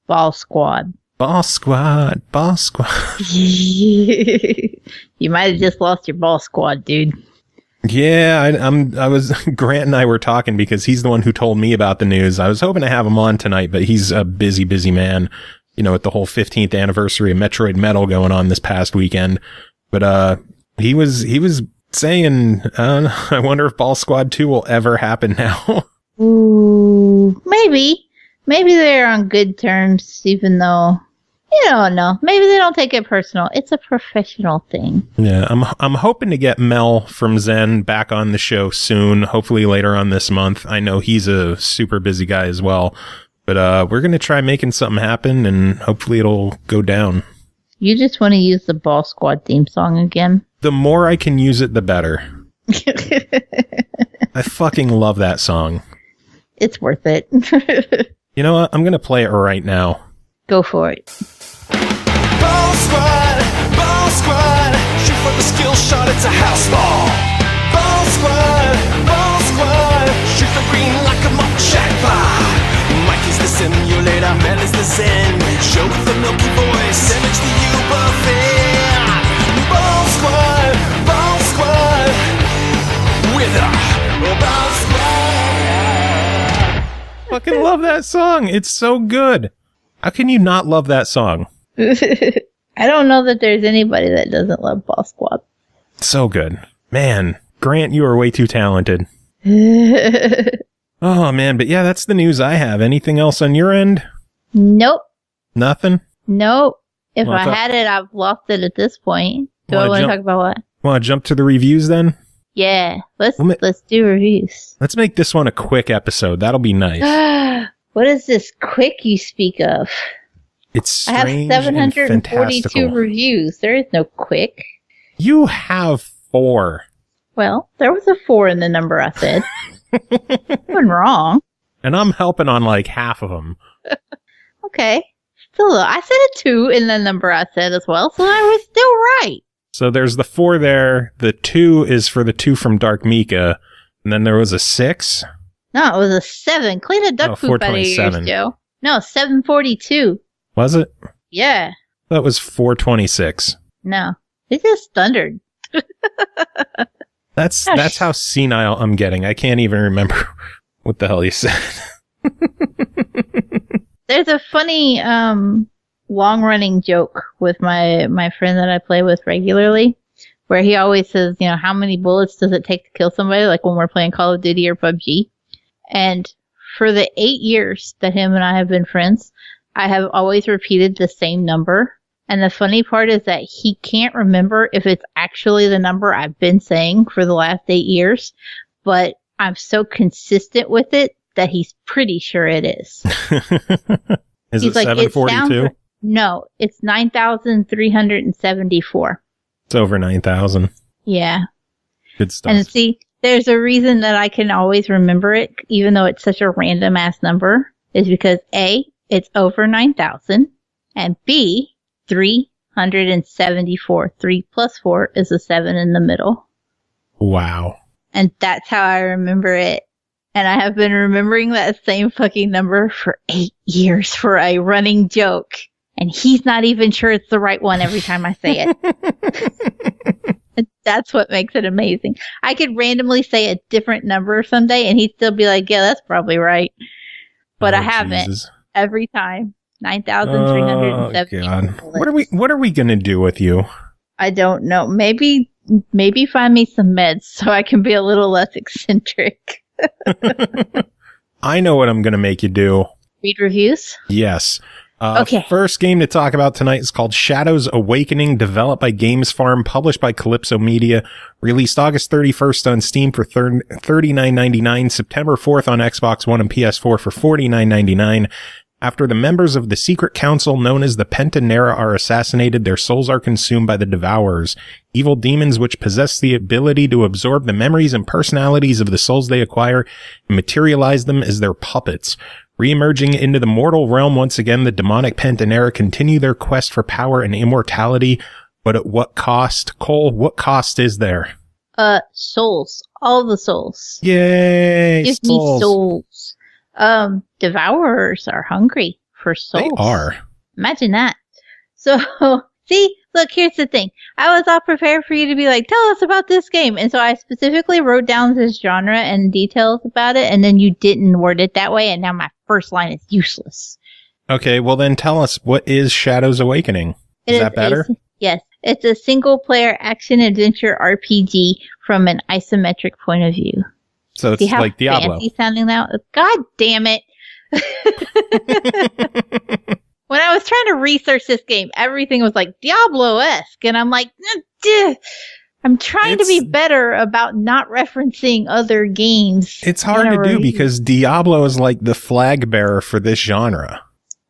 Ball Squad. Ball Squad. Ball Squad. You might have just lost your Ball Squad, dude. Yeah, I was, Grant and I were talking because he's the one who told me about the news. I was hoping to have him on tonight, but he's a busy man, you know, with the whole 15th anniversary of Metroid Metal going on this past weekend. But, he was saying, I wonder if Ball Squad 2 will ever happen now. Ooh, maybe they're on good terms, even though, You don't know. Maybe they don't take it personal. It's a professional thing. Yeah, I'm hoping to get Mel from Zen back on the show soon, hopefully later on this month. I know he's a super busy guy as well. But we're going to try making something happen, and hopefully it'll go down. You just want to use the Ball Squad theme song again? The more I can use it, the better. I fucking love that song. It's worth it. You know what? I'm going to play it right now. Go for it. Ball squad, shoot for the skill shot, it's a house ball. Ball squad, shoot the green like a mock shack fly. Mike is the simulator, Mel is the zen. Show with the milky voice, image the you buffet. Ball squad, with a ball squad. Fucking love that song. It's so good. How can you not love that song? I don't know that there's anybody that doesn't love Ball Squad. So good. Man, Grant, you are way too talented. Oh, man. But yeah, that's the news I have. Anything else on your end? Nope. Nothing? Nope. If Well, I had it, I've lost it at this point. Do Wanna I want to jump- talk about what? Want to jump to the reviews then? Yeah. Let's Well, do reviews. Let's make this one a quick episode. That'll be nice. What is this quick you speak of? It's I have strange and 742 fantastical. reviews. There is no quick. You have 4. Well, there was a 4 in the number I said. Wasn't wrong. And I'm helping on like half of them. Okay. Still, I said a 2 in the number I said as well, so I was still right. So there's the 4 there. The 2 is for the 2 from DarkMika. And then there was a 6. No, it was a 7. Clean a duck poop out of yours, 427. Joe. No, 742. Was it? Yeah. That was 426. No. It just thundered. That's how senile I'm getting. I can't even remember what the hell you said. There's a funny long-running joke with my friend that I play with regularly, where he always says, you know, how many bullets does it take to kill somebody, like when we're playing Call of Duty or PUBG. And for the 8 years that him and I have been friends, I have always repeated the same number. And the funny part is that he can't remember if it's actually the number I've been saying for the last 8 years, but I'm so consistent with it that he's pretty sure it is. Is He's it like, 742? No, it's 9,374. It's over 9,000. Yeah. Good stuff. And see, there's a reason that I can always remember it, even though it's such a random ass number, is because A, it's over 9,000, and B, 374. 3 plus 4 is a 7 in the middle. Wow. And that's how I remember it. And I have been remembering that same fucking number for 8 years for a running joke. And he's not even sure it's the right one every time I say it. And that's what makes it amazing. I could randomly say a different number someday and he'd still be like, yeah, that's probably right. But I haven't. Jesus. Every time. 9,370. Oh, God. What are we going to do with you? I don't know. Maybe find me some meds so I can be a little less eccentric. I know what I'm going to make you do. Read reviews? Yes. Okay. First game to talk about tonight is called Shadows Awakening, developed by Games Farm, published by Kalypso Media, released August 31st on Steam for $39.99, September 4th on Xbox One and PS4 for $49.99. After the members of the secret council known as the Pentanera are assassinated, their souls are consumed by the Devourers, evil demons which possess the ability to absorb the memories and personalities of the souls they acquire and materialize them as their puppets. Re-emerging into the mortal realm once again, the demonic Pentanera continue their quest for power and immortality, but at what cost? Cole, what cost is there? Souls. All the souls. Yay! Give me souls. Devourers are hungry for souls. They are. Imagine that. So, see, look, here's the thing. I was all prepared for you to be like, tell us about this game. And so I specifically wrote down this genre and details about it, and then you didn't word it that way, and now my first line is useless. Okay, well then tell us, what is Shadows Awakening? Is that better? Yes. It's a single-player action-adventure RPG from an isometric point of view. So it's See how like Diablo. fancy sounding now? God damn it. When I was trying to research this game, everything was like Diablo-esque. And I'm like, I'm trying to be better about not referencing other games. It's hard to do because Diablo is like the flag bearer for this genre.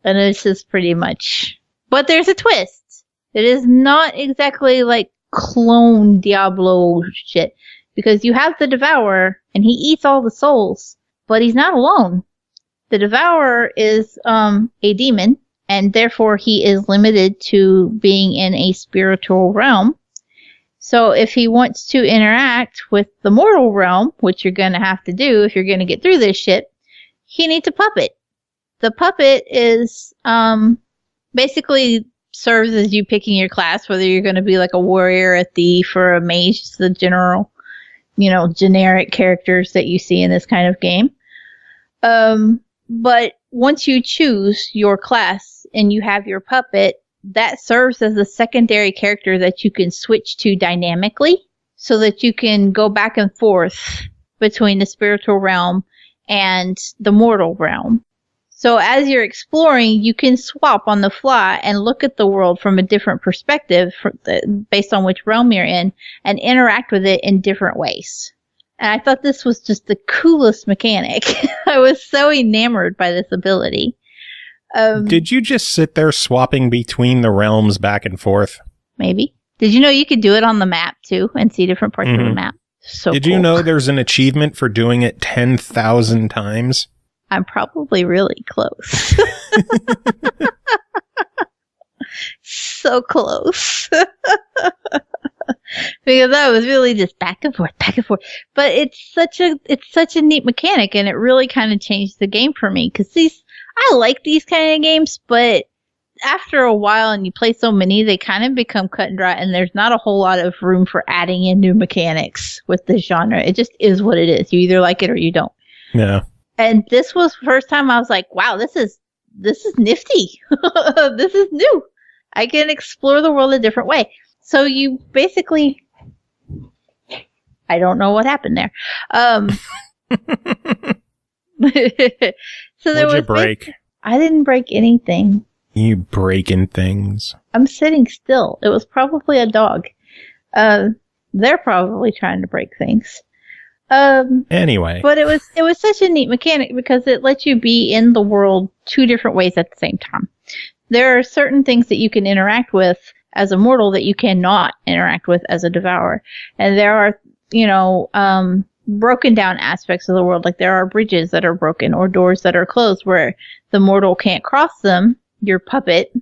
And this is pretty much... But there's a twist. It is not exactly like clone Diablo shit. Because you have the Devourer, and he eats all the souls. But he's not alone. The Devourer is a demon, and therefore he is limited to being in a spiritual realm. So if he wants to interact with the mortal realm, which you're going to have to do if you're going to get through this shit, he needs a puppet. The puppet is basically serves as you picking your class, whether you're going to be like a warrior, a thief, or a mage. It's the general, generic characters that you see in this kind of game. But once you choose your class and you have your puppet, that serves as a secondary character that you can switch to dynamically so that you can go back and forth between the spiritual realm and the mortal realm. So as you're exploring, you can swap on the fly and look at the world from a different perspective based on which realm you're in and interact with it in different ways. And I thought this was just the coolest mechanic. I was so enamored by this ability. Did you just sit there swapping between the realms back and forth? Maybe. Did you know you could do it on the map, too, and see different parts of the map? So Did you know there's an achievement for doing it 10,000 times? I'm probably really close. So close. Because I was really just back and forth. But it's such a neat mechanic, and it really kind of changed the game for me. Because I like these kind of games, but after a while and you play so many, they kind of become cut and dry, and there's not a whole lot of room for adding in new mechanics with this genre. It just is what it is. You either like it or you don't. Yeah. And this was the first time I was like, wow, this is nifty. This is new. I can explore the world a different way. So you basically, I don't know what happened there. So there What'd you break? I didn't break anything. You breaking things. I'm sitting still. It was probably a dog. They're probably trying to break things. Anyway. But it was such a neat mechanic because it lets you be in the world two different ways at the same time. There are certain things that you can interact with as a mortal that you cannot interact with as a devourer. And there are, broken down aspects of the world. Like there are bridges that are broken or doors that are closed where the mortal can't cross them. Your puppet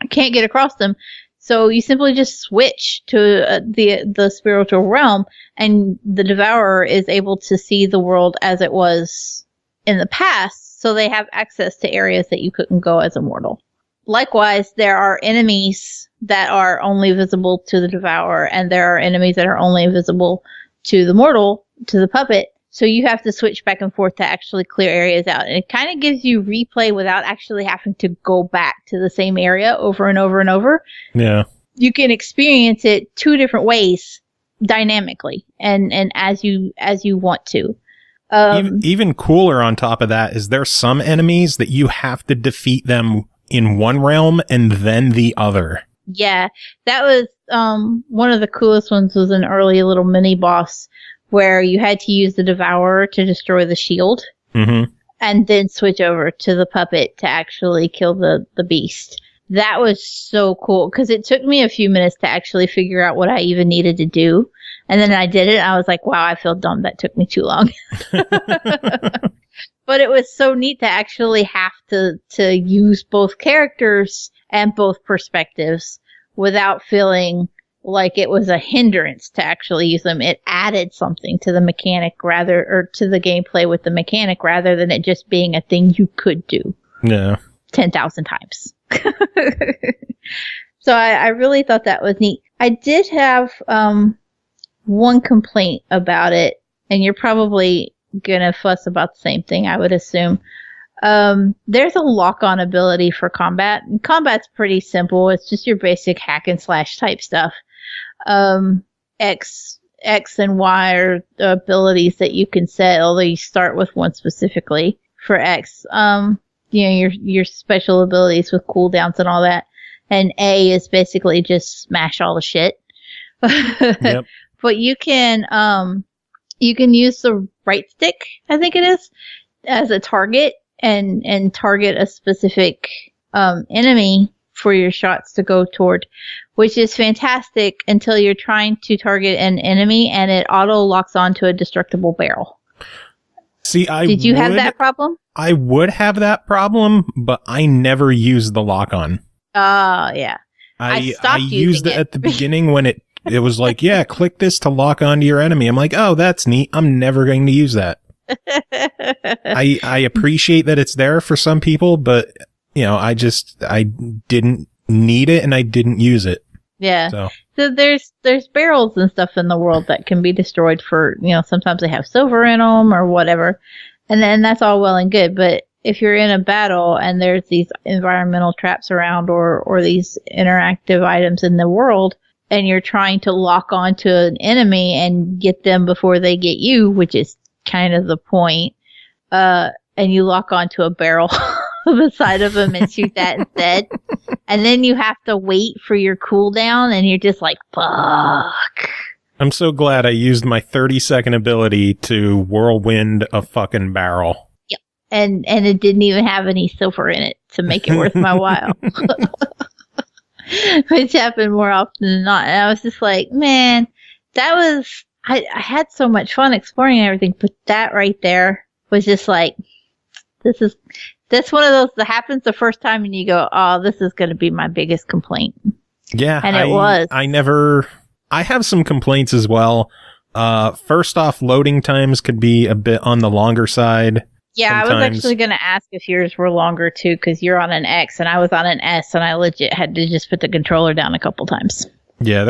can't get across them. So you simply just switch to the spiritual realm, and the devourer is able to see the world as it was in the past. So they have access to areas that you couldn't go as a mortal. Likewise, there are enemies that are only visible to the devourer, and there are enemies that are only visible to the mortal, to the puppet. So you have to switch back and forth to actually clear areas out. And it kind of gives you replay without actually having to go back to the same area over and over and over. Yeah. You can experience it two different ways dynamically and as you want to. Even cooler on top of that is there's some enemies that you have to defeat them in one realm and then the other. Yeah, that was one of the coolest ones. Was an early little mini boss where you had to use the devourer to destroy the shield, and then switch over to the puppet to actually kill the beast. That was so cool because it took me a few minutes to actually figure out what I even needed to do, and then I did it. And I was like, "Wow, I feel dumb. That took me too long." But it was so neat to actually have to use both characters and both perspectives without feeling like it was a hindrance to actually use them. It added something to the mechanic or to the gameplay with the mechanic rather than it just being a thing you could do. Yeah. 10,000 times. So I really thought that was neat. I did have one complaint about it, and you're probably gonna fuss about the same thing, I would assume. There's a lock-on ability for combat, and combat's pretty simple. It's just your basic hack and slash type stuff. X and Y are abilities that you can set, although you start with one specifically for X. your special abilities with cooldowns and all that. And A is basically just smash all the shit. Yep. But you can use the right stick, I think it is, as a target and target a specific enemy for your shots to go toward, which is fantastic until you're trying to target an enemy and it auto locks onto a destructible barrel. See, did you have that problem? I would have that problem, but I never used the lock on. Yeah. I used it at the beginning when it was like, yeah, click this to lock onto your enemy. I'm like, oh, that's neat. I'm never going to use that. I appreciate that it's there for some people, but I didn't need it and I didn't use it. Yeah. So there's barrels and stuff in the world that can be destroyed for, sometimes they have silver in them or whatever. And then that's all well and good. But if you're in a battle and there's these environmental traps around or these interactive items in the world and you're trying to lock onto an enemy and get them before they get you, which is kind of the point, and you lock onto a barrel beside of them and shoot that instead. And then you have to wait for your cooldown and you're just like, fuck. I'm so glad I used my 30-second ability to whirlwind a fucking barrel. Yep. And it didn't even have any silver in it to make it worth my while. Which happened more often than not. And I was just like, man, that was, I had so much fun exploring everything, but that right there was just like, that's one of those that happens the first time and you go, oh, this is going to be my biggest complaint. Yeah. And it was. I have some complaints as well. First off, loading times could be a bit on the longer side. Yeah, sometimes. I was actually going to ask if yours were longer too, because you're on an X and I was on an S and I legit had to just put the controller down a couple times. Yeah,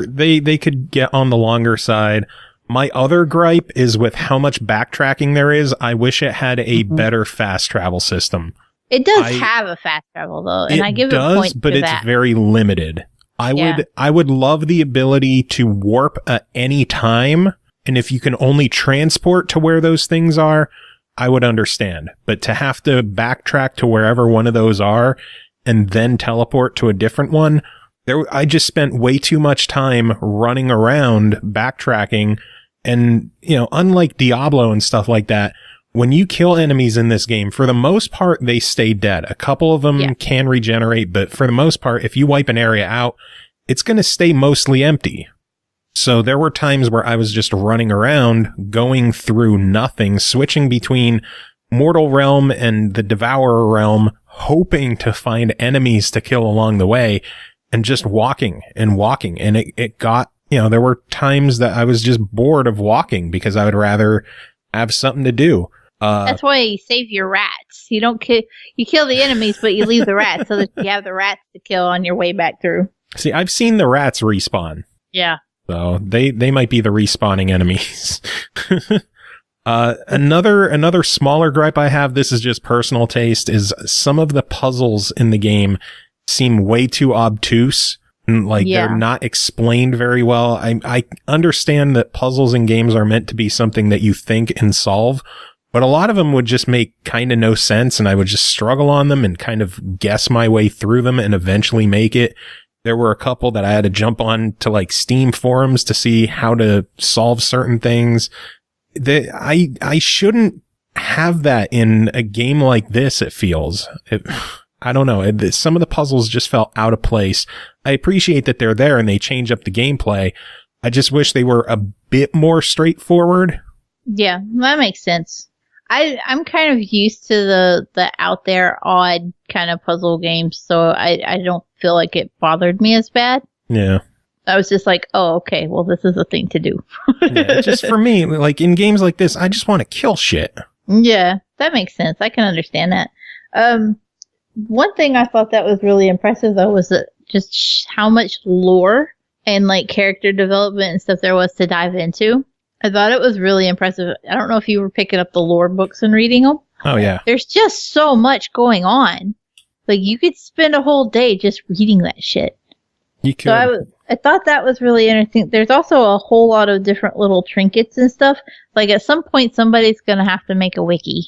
they could get on the longer side. My other gripe is with how much backtracking there is. I wish it had a better fast travel system. It does have a fast travel though, and I give it points but for it's that. very limited. I would love the ability to warp at any time, and if you can only transport to where those things are, I would understand. But to have to backtrack to wherever one of those are and then teleport to a different one, I just spent way too much time running around backtracking. And, unlike Diablo and stuff like that, when you kill enemies in this game, for the most part, they stay dead. A couple of them can regenerate, but for the most part, if you wipe an area out, it's going to stay mostly empty. So there were times where I was just running around, going through nothing, switching between Mortal Realm and the Devourer Realm, hoping to find enemies to kill along the way, and just walking. And it got, there were times that I was just bored of walking because I would rather have something to do. That's why you save your rats. You don't you kill the enemies, but you leave the rats so that you have the rats to kill on your way back through. See, I've seen the rats respawn. Yeah. So they might be the respawning enemies. Another smaller gripe I have, this is just personal taste, is some of the puzzles in the game seem way too obtuse. And they're not explained very well. I understand that puzzles in games are meant to be something that you think and solve, but a lot of them would just make kind of no sense, and I would just struggle on them and kind of guess my way through them and eventually make it. There were a couple that I had to jump on to Steam forums to see how to solve certain things. I shouldn't have that in a game like this, it feels. I don't know. Some of the puzzles just felt out of place. I appreciate that they're there and they change up the gameplay. I just wish they were a bit more straightforward. Yeah, that makes sense. I'm kind of used to the out there odd kind of puzzle games, so I don't feel like it bothered me as bad. Yeah. I was just like, oh, okay, well, this is a thing to do. Yeah, just for me, in games like this, I just want to kill shit. Yeah, that makes sense. I can understand that. One thing I thought that was really impressive, though, was just how much lore and character development and stuff there was to dive into. I thought it was really impressive. I don't know if you were picking up the lore books and reading them. Oh, yeah. There's just so much going on. You could spend a whole day just reading that shit. You could. So I thought that was really interesting. There's also a whole lot of different little trinkets and stuff. At some point, somebody's going to have to make a wiki.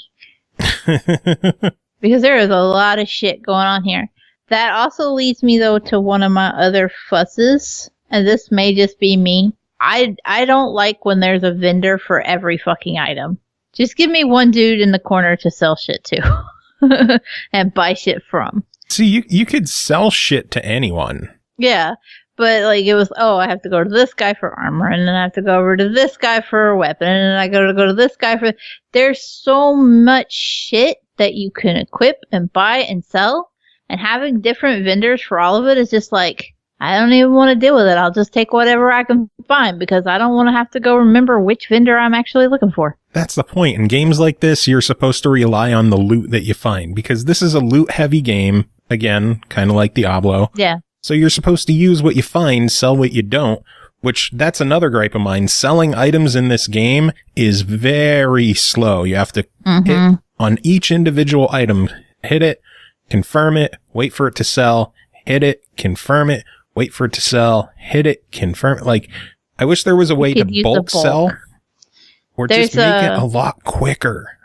because there is a lot of shit going on here. That also leads me, though, to one of my other fusses, and this may just be me. I don't like when there's a vendor for every fucking item. Just give me one dude in the corner to sell shit to and buy shit from. See, you could sell shit to anyone. Yeah, but like it was, I have to go to this guy for armor, and then I have to go over to this guy for a weapon, and then I go to this guy for... There's so much shit that you can equip and buy and sell, and having different vendors for all of it is just like, I don't even want to deal with it. I'll just take whatever I can find because I don't want to have to go remember which vendor I'm actually looking for. That's the point. In games like this, you're supposed to rely on the loot that you find because this is a loot-heavy game. Again, kind of like Diablo. Yeah. So you're supposed to use what you find, sell what you don't, which that's another gripe of mine. Selling items in this game is very slow. You have to hit on each individual item, hit it, confirm it, wait for it to sell, hit it, confirm it, wait for it to sell, hit it, confirm it. Like, I wish there was a way to bulk sell or just make it a lot quicker.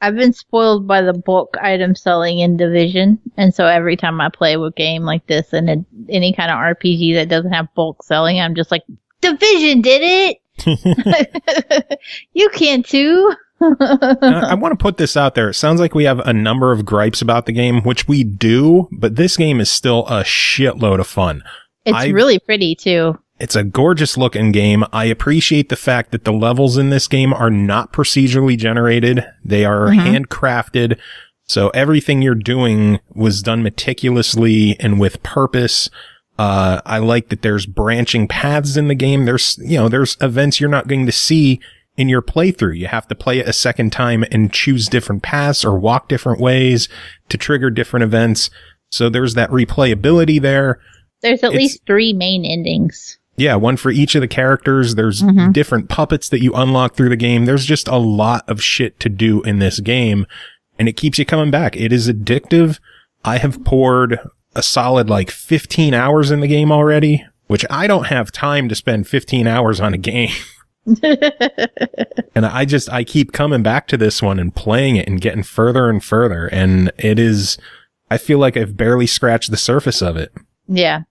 I've been spoiled by the bulk item selling in Division, and so every time I play a game like this and any kind of RPG that doesn't have bulk selling, I'm just like, Division did it! You can too! I want to put this out there. It sounds like we have a number of gripes about the game, which we do, but this game is still a shitload of fun. It's really pretty too. It's a gorgeous looking game. I appreciate the fact that the levels in this game are not procedurally generated. They are handcrafted. So everything you're doing was done meticulously and with purpose. I like that there's branching paths in the game. There's events you're not going to see in your playthrough. You have to play it a second time and choose different paths or walk different ways to trigger different events. So there's that replayability there. There's at least 3 main endings. Yeah, one for each of the characters. There's different puppets that you unlock through the game. There's just a lot of shit to do in this game, and it keeps you coming back. It is addictive. I have poured a solid 15 hours in the game already, which I don't have time to spend 15 hours on a game. And I keep coming back to this one and playing it and getting further and further, and I feel like I've barely scratched the surface of it. Yeah.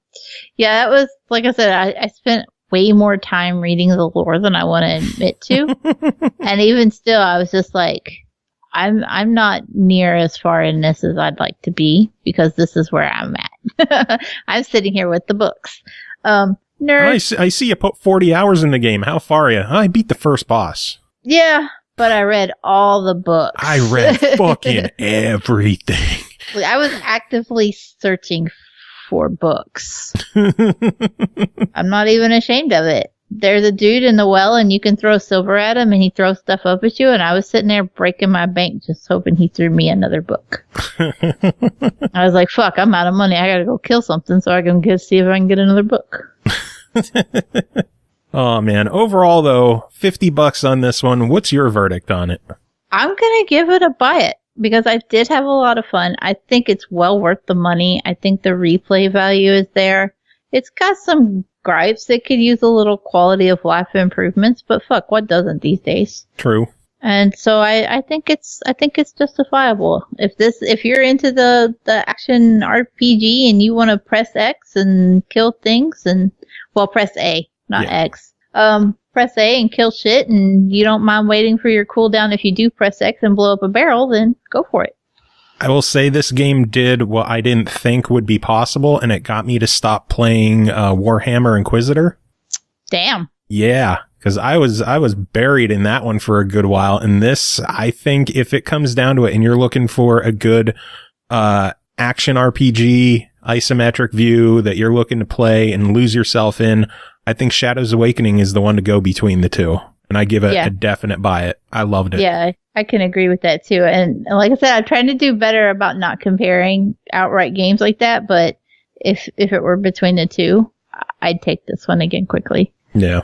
Yeah, that was, like I said, I spent way more time reading the lore than I want to admit to. And even still, I was just like, I'm not near as far in this as I'd like to be, because this is where I'm at. I'm sitting here with the books. Nerd. I see you put 40 hours in the game. How far are you? I beat the first boss. Yeah, but I read all the books. I read fucking everything. I was actively searching for books. I'm not even ashamed of it. There's a dude in the well and you can throw silver at him and he throws stuff up at you, and I was sitting there breaking my bank just hoping he threw me another book. I was like, fuck, I'm out of money. I gotta go kill something so I can see if I can get another book. Oh man. Overall though, $50 on this one. What's your verdict on it? I'm gonna give it a buy it, because I did have a lot of fun. I think it's well worth the money. I think the replay value is there. It's got some gripes that could use a little quality of life improvements, but fuck, what doesn't these days? True. And so I think it's justifiable. If you're into the action RPG and you want to press X and kill things, and press A, not X. Press A and kill shit, and you don't mind waiting for your cooldown if you do press X and blow up a barrel, then go for it. I will say this game did what I didn't think would be possible, and it got me to stop playing Warhammer Inquisitor. Damn. Yeah, because I was buried in that one for a good while, and this, I think if it comes down to it and you're looking for a good action RPG, isometric view that you're looking to play and lose yourself in, I think Shadows Awakening is the one to go between the two. And I give it a definite buy it. I loved it. Yeah, I can agree with that too. And like I said, I'm trying to do better about not comparing outright games like that. But if it were between the two, I'd take this one again quickly. Yeah.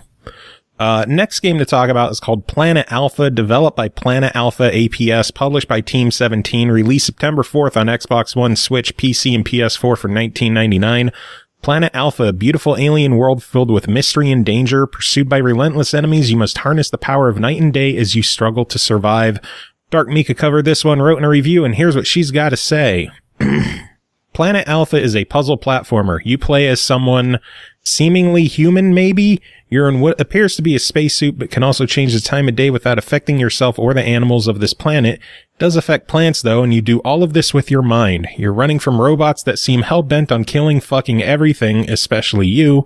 Next game to talk about is called Planet Alpha, developed by Planet Alpha ApS, published by Team17, released September 4th on Xbox One, Switch, PC, and PS4 for $19.99. Planet Alpha, a beautiful alien world filled with mystery and danger. Pursued by relentless enemies, you must harness the power of night and day as you struggle to survive. DarkMika covered this one, wrote in a review, and here's what she's got to say. Planet Alpha is a puzzle platformer. You play as someone seemingly human, maybe. You're in what appears to be a spacesuit, but can also change the time of day without affecting yourself or the animals of this planet. It does affect plants, though, and you do all of this with your mind. You're running from robots that seem hell-bent on killing fucking everything, especially you.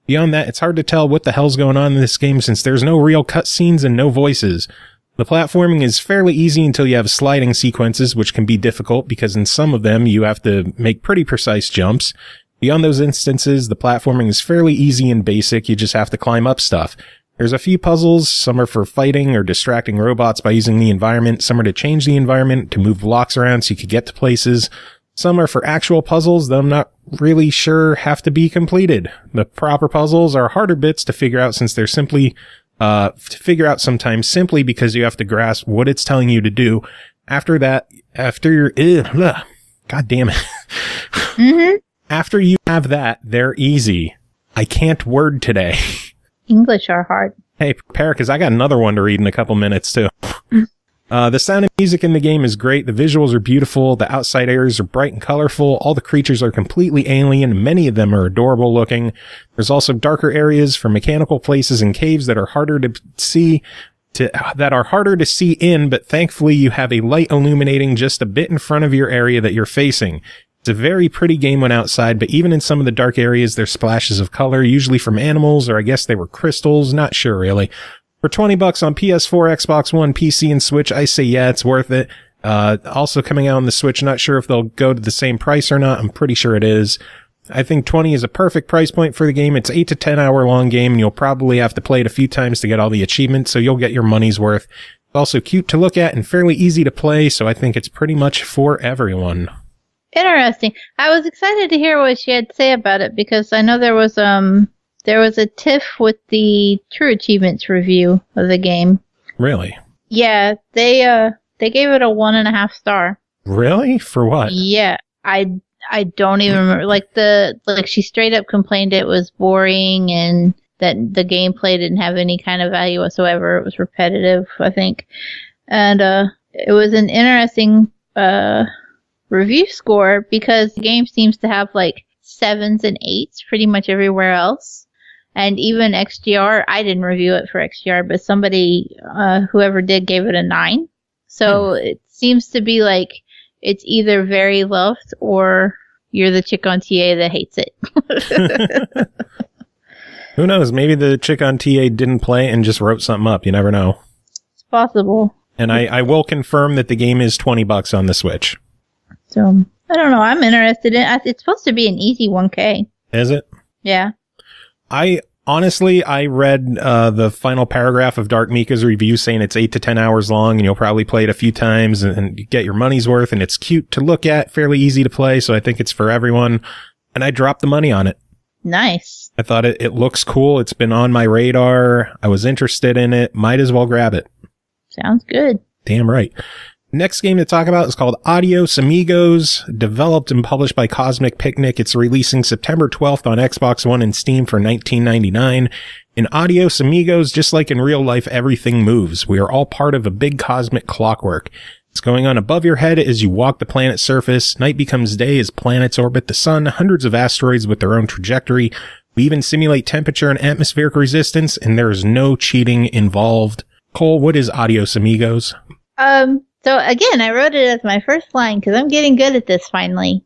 Beyond that, it's hard to tell what the hell's going on in this game since there's no real cutscenes and no voices. The platforming is fairly easy until you have sliding sequences, which can be difficult because in some of them you have to make pretty precise jumps. Beyond those instances, the platforming is fairly easy and basic. You just have to climb up stuff. There's a few puzzles. Some are for fighting or distracting robots by using the environment. Some are to change the environment, to move blocks around so you can get to places. Some are for actual puzzles that I'm not really sure have to be completed. The proper puzzles are harder bits to figure out since they're sometimes simply because you have to grasp what it's telling you to do. After that, God damn it. Mm-hmm. After you have that, they're easy. I can't word today. English are hard. Hey, prepare, because I got another one to read in a couple minutes, too. The sound and music in the game is great. The visuals are beautiful. The outside areas are bright and colorful. All the creatures are completely alien. Many of them are adorable looking. There's also darker areas for mechanical places and caves that are harder to see in, but thankfully you have a light illuminating just a bit in front of your area that you're facing. It's a very pretty game when outside, but even in some of the dark areas, there's splashes of color, usually from animals, or I guess they were crystals. Not sure, really. For $20 on PS4, Xbox One, PC, and Switch, I say yeah, it's worth it. Also coming out on the Switch, not sure if they'll go to the same price or not. I'm pretty sure it is. I think 20 is a perfect price point for the game. It's 8 to 10 hour long game, and you'll probably have to play it a few times to get all the achievements, so you'll get your money's worth. It's also cute to look at and fairly easy to play, so I think it's pretty much for everyone. Interesting. I was excited to hear what she had to say about it because I know there was a tiff with the True Achievements review of the game. Really? Yeah, they gave it a 1.5 star. Really? For what? Yeah, I don't even remember. Like she straight up complained it was boring and that the gameplay didn't have any kind of value whatsoever. It was repetitive, I think, and it was an interesting review score because the game seems to have like 7s and 8s pretty much everywhere else. And even XGR, I didn't review it for XGR, but somebody, whoever did, gave it a 9. So it seems to be like it's either very loved or you're the chick on TA that hates it. Who knows? Maybe the chick on TA didn't play and just wrote something up. You never know. It's possible. And I will confirm that the game is $20 on the Switch. So, I don't know. I'm interested in it. It's supposed to be an easy 1K. Is it? Yeah. I read the final paragraph of DarkMika's review saying it's 8 to 10 hours long and you'll probably play it a few times and get your money's worth, and it's cute to look at, fairly easy to play, so I think it's for everyone. And I dropped the money on it. Nice. I thought it looks cool. It's been on my radar. I was interested in it. Might as well grab it. Sounds good. Damn right. Next game to talk about is called ADIOS Amigos, developed and published by Cosmic Picnic. It's releasing September 12th on Xbox One and Steam for $19.99. In ADIOS Amigos, just like in real life, everything moves. We are all part of a big cosmic clockwork. It's going on above your head as you walk the planet's surface. Night becomes day as planets orbit the sun, hundreds of asteroids with their own trajectory. We even simulate temperature and atmospheric resistance, and there is no cheating involved. Cole, what is ADIOS Amigos? So again, I wrote it as my first line because I'm getting good at this finally.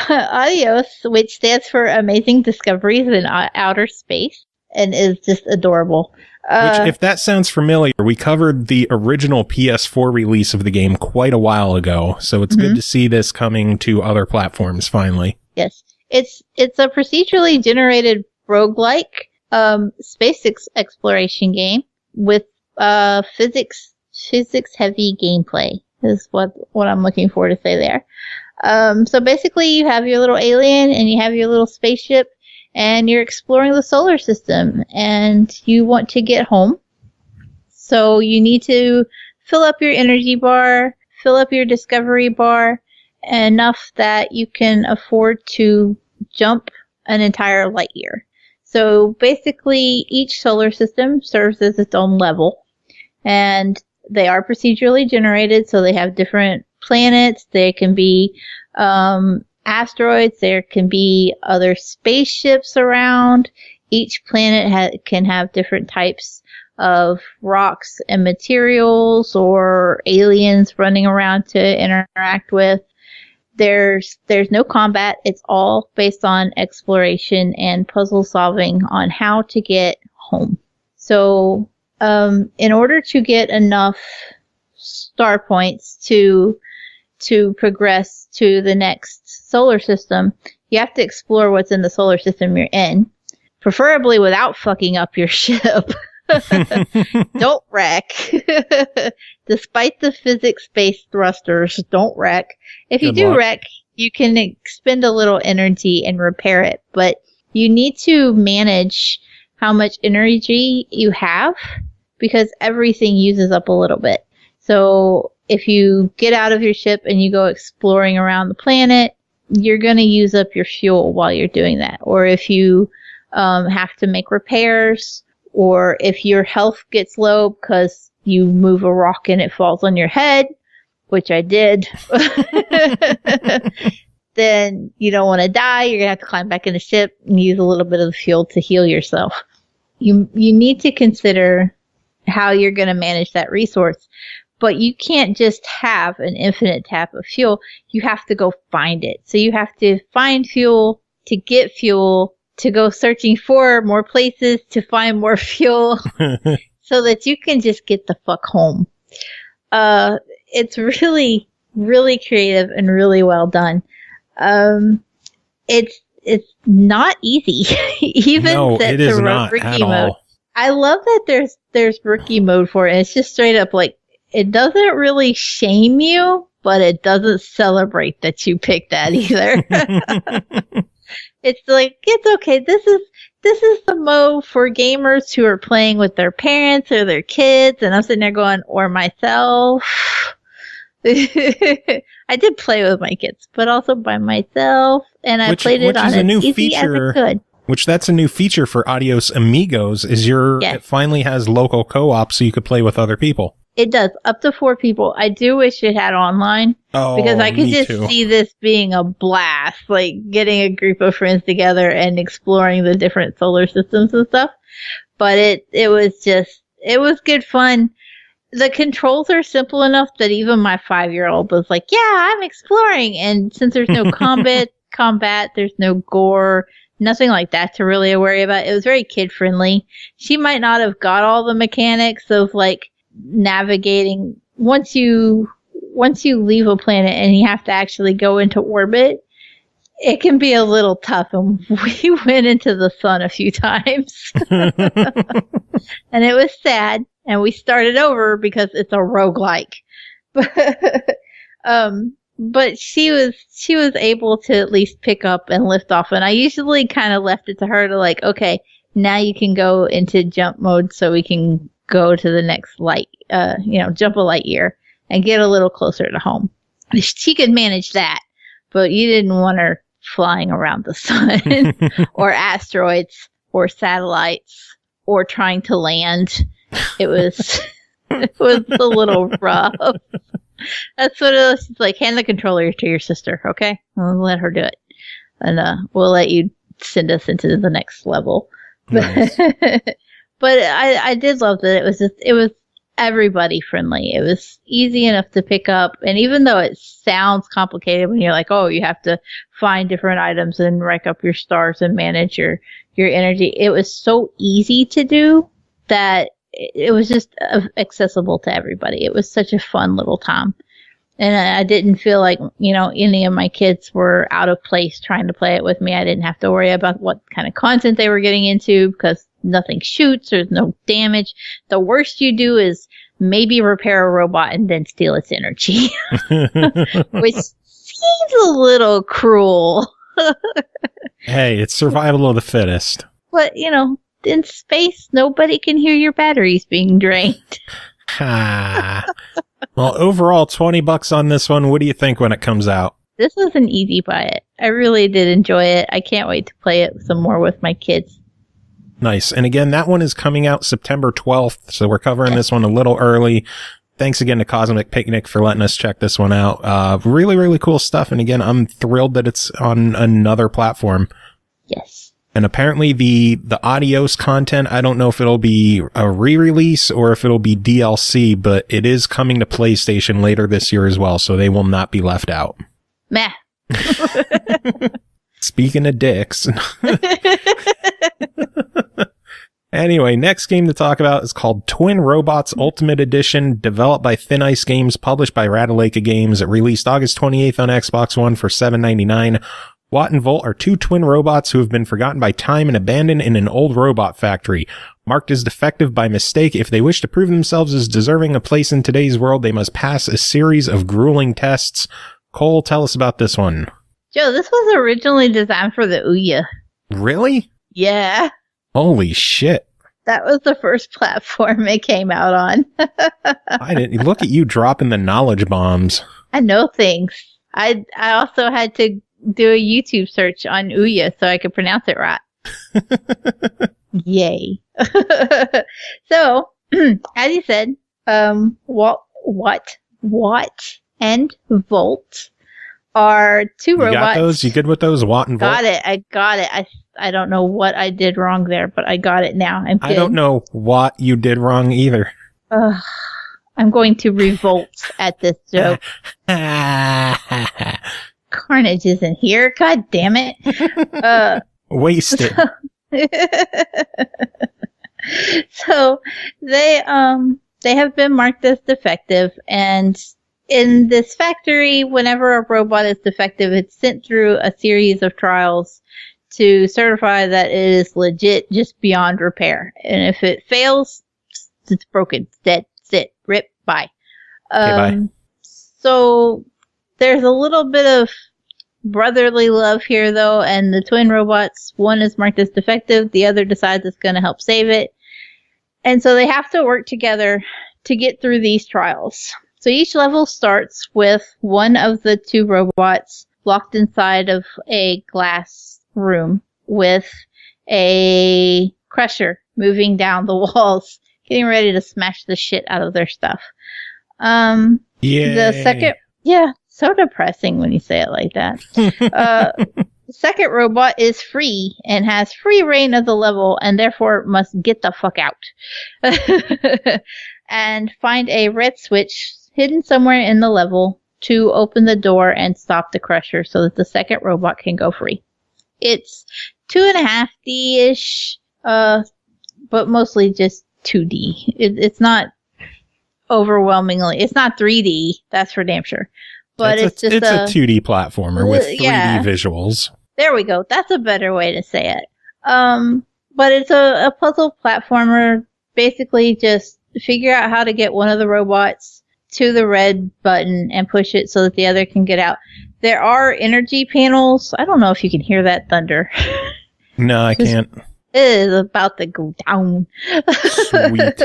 Adios, which stands for Amazing Discoveries in Outer Space, and is just adorable. Which, if that sounds familiar, we covered the original PS4 release of the game quite a while ago, so it's good to see this coming to other platforms finally. Yes, it's a procedurally generated roguelike space exploration game with physics heavy gameplay is what I'm looking for to say there. So basically you have your little alien and you have your little spaceship and you're exploring the solar system and you want to get home. So you need to fill up your energy bar, fill up your discovery bar enough that you can afford to jump an entire light year. So basically each solar system serves as its own level, and they are procedurally generated, so they have different planets. They can be asteroids. There can be other spaceships around. Each planet can have different types of rocks and materials or aliens running around to interact with. There's no combat. It's all based on exploration and puzzle solving on how to get home. So, in order to get enough star points to progress to the next solar system, you have to explore what's in the solar system you're in, preferably without fucking up your ship. Don't wreck. Despite the physics-based thrusters, don't wreck. If you do wreck, you can expend a little energy and repair it, but you need to manage how much energy you have because everything uses up a little bit. So if you get out of your ship and you go exploring around the planet, you're going to use up your fuel while you're doing that. Or if you have to make repairs, or if your health gets low because you move a rock and it falls on your head, which I did, then you don't want to die. You're going to have to climb back in the ship and use a little bit of the fuel to heal yourself. You need to consider how you're going to manage that resource. But you can't just have an infinite tap of fuel. You have to go find it. So you have to find fuel, to get fuel, to go searching for more places, to find more fuel, so that you can just get the fuck home. It's really, really creative and really well done. It's not easy, even set to rookie mode. I love that there's rookie mode for it. It's just straight up like, it doesn't really shame you, but it doesn't celebrate that you picked that either. It's like, it's okay. This is the mode for gamers who are playing with their parents or their kids. And I'm sitting there going, or myself. I did play with my kids, but also by myself. And I played it on as easy as I could. Which that's a new feature for ADIOS Amigos, is it finally has local co-op so you could play with other people. It does, up to 4 people. I do wish it had online, because I could just see this being a blast, like getting a group of friends together and exploring the different solar systems and stuff. But it was good fun. The controls are simple enough that even my 5-year-old was like, yeah, I'm exploring. And since there's no combat, there's no gore, nothing like that to really worry about. It was very kid friendly. She might not have got all the mechanics of like navigating once you leave a planet and you have to actually go into orbit. It can be a little tough, and we went into the sun a few times. And it was sad, and we started over because it's a roguelike. But she was able to at least pick up and lift off, and I usually kind of left it to her to like, okay, now you can go into jump mode so we can go to the next light, jump a light year and get a little closer to home. She could manage that, but you didn't want her flying around the sun or asteroids or satellites or trying to land. It was a little rough. That's what it was. She's like, hand the controller to your sister, okay? I'll let her do it. And we'll let you send us into the next level. Nice. But I did love that it was everybody friendly. It was easy enough to pick up. And even though it sounds complicated when you're like, oh, you have to find different items and rack up your stars and manage your energy, it was so easy to do that it was just accessible to everybody. It was such a fun little time. And I didn't feel like, any of my kids were out of place trying to play it with me. I didn't have to worry about what kind of content they were getting into because nothing shoots, there's no damage. The worst you do is maybe repair a robot and then steal its energy, which seems a little cruel. Hey, it's survival of the fittest. But, in space, nobody can hear your batteries being drained. Well, overall, $20 on this one. What do you think when it comes out? This was an easy buy it. I really did enjoy it. I can't wait to play it some more with my kids. Nice. And again, that one is coming out September 12th, so we're covering this one a little early. thanks again to Cosmic Picnic for letting us check this one out. Really, really cool stuff. And again, I'm thrilled that it's on another platform. Yes. And apparently the ADIOS content, I don't know if it'll be a re-release or if it'll be DLC, but it is coming to PlayStation later this year as well, so they will not be left out. Meh. Speaking of dicks. Anyway, next game to talk about is called Twin Robots Ultimate Edition, developed by Thinice Games, published by Ratalaika Games. It released August 28th on Xbox One for $7.99. Watt and Volt are two twin robots who have been forgotten by time and abandoned in an old robot factory. Marked as defective by mistake, if they wish to prove themselves as deserving a place in today's world, they must pass a series of grueling tests. Cole, tell us about this one. Joe, this was originally designed for the Ouya. Really? Yeah. Holy shit. That was the first platform it came out on. I didn't look at you dropping the knowledge bombs. I know things. I also had to do a YouTube search on Ouya so I could pronounce it right. Yay. So, as you said, Watt and Volt are two robots. You got those? You good with those? Watt and Volt? Got it. I got it. I don't know what I did wrong there, but I got it now. I'm good. I don't know what you did wrong either. I'm going to revolt at this joke. Carnage isn't here. God damn it. Wasted. So they have been marked as defective, and in this factory, whenever a robot is defective, it's sent through a series of trials to certify that it is legit, just beyond repair. And if it fails, it's broken, dead, sit, rip, bye. Okay, bye. So there's a little bit of brotherly love here, though, and the twin robots, one is marked as defective, the other decides it's going to help save it. And so they have to work together to get through these trials. So each level starts with one of the two robots locked inside of a glass room with a crusher moving down the walls, getting ready to smash the shit out of their stuff. The second, so depressing when you say it like that. The second robot is free and has free reign of the level and therefore must get the fuck out and find a red switch hidden somewhere in the level to open the door and stop the crusher so that the second robot can go free. It's 2.5D-ish, but mostly just 2D. It's not overwhelmingly, it's not 3D, that's for damn sure. But it's just a 2D platformer with 3D visuals. There we go. That's a better way to say it. But it's a puzzle platformer. Basically, just figure out how to get one of the robots to the red button and push it so that the other can get out. There are energy panels. I don't know if you can hear that thunder. No, I can't. It is about to go down. Sweet.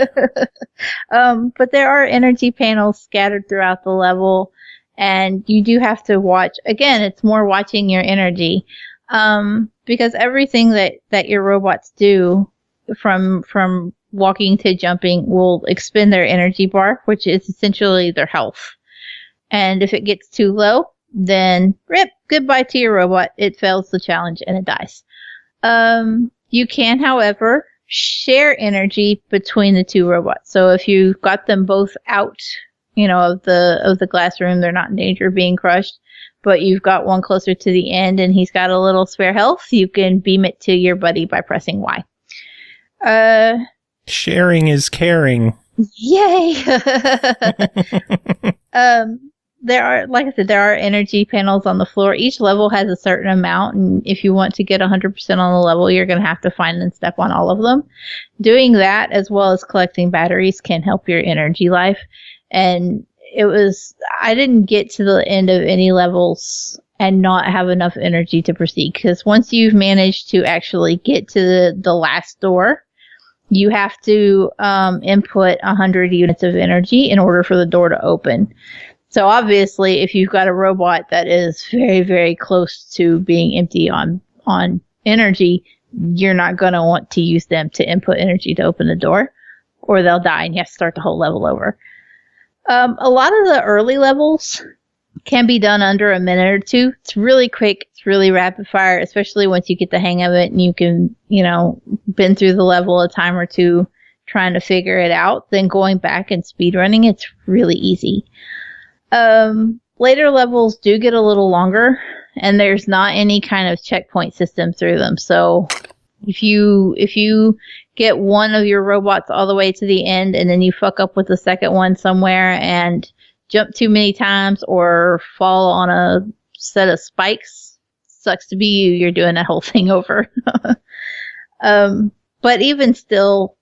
But there are energy panels scattered throughout the level, and you do have to watch. Again, it's more watching your energy, because everything that your robots do, from walking to jumping, will expend their energy bar, which is essentially their health. And if it gets too low, then rip, goodbye to your robot. It fails the challenge and it dies. You can, however, share energy between the two robots. So if you've got them both out, of the glass room, they're not in danger of being crushed, but you've got one closer to the end and he's got a little spare health, you can beam it to your buddy by pressing Y. Sharing is caring. Yay! There are, like I said, there are energy panels on the floor. Each level has a certain amount, and if you want to get 100% on the level, you're going to have to find and step on all of them. Doing that, as well as collecting batteries, can help your energy life. And I didn't get to the end of any levels and not have enough energy to proceed, because once you've managed to actually get to the last door, you have to input 100 units of energy in order for the door to open. So obviously, if you've got a robot that is very, very close to being empty on energy, you're not going to want to use them to input energy to open the door, or they'll die and you have to start the whole level over. A lot of the early levels can be done under a minute or two. It's really quick. It's really rapid fire, especially once you get the hang of it and you can, been through the level a time or two trying to figure it out. Then going back and speedrunning, it's really easy. Later levels do get a little longer, and there's not any kind of checkpoint system through them. So if you get one of your robots all the way to the end and then you fuck up with the second one somewhere and jump too many times or fall on a set of spikes, sucks to be you. You're doing that whole thing over. But even still,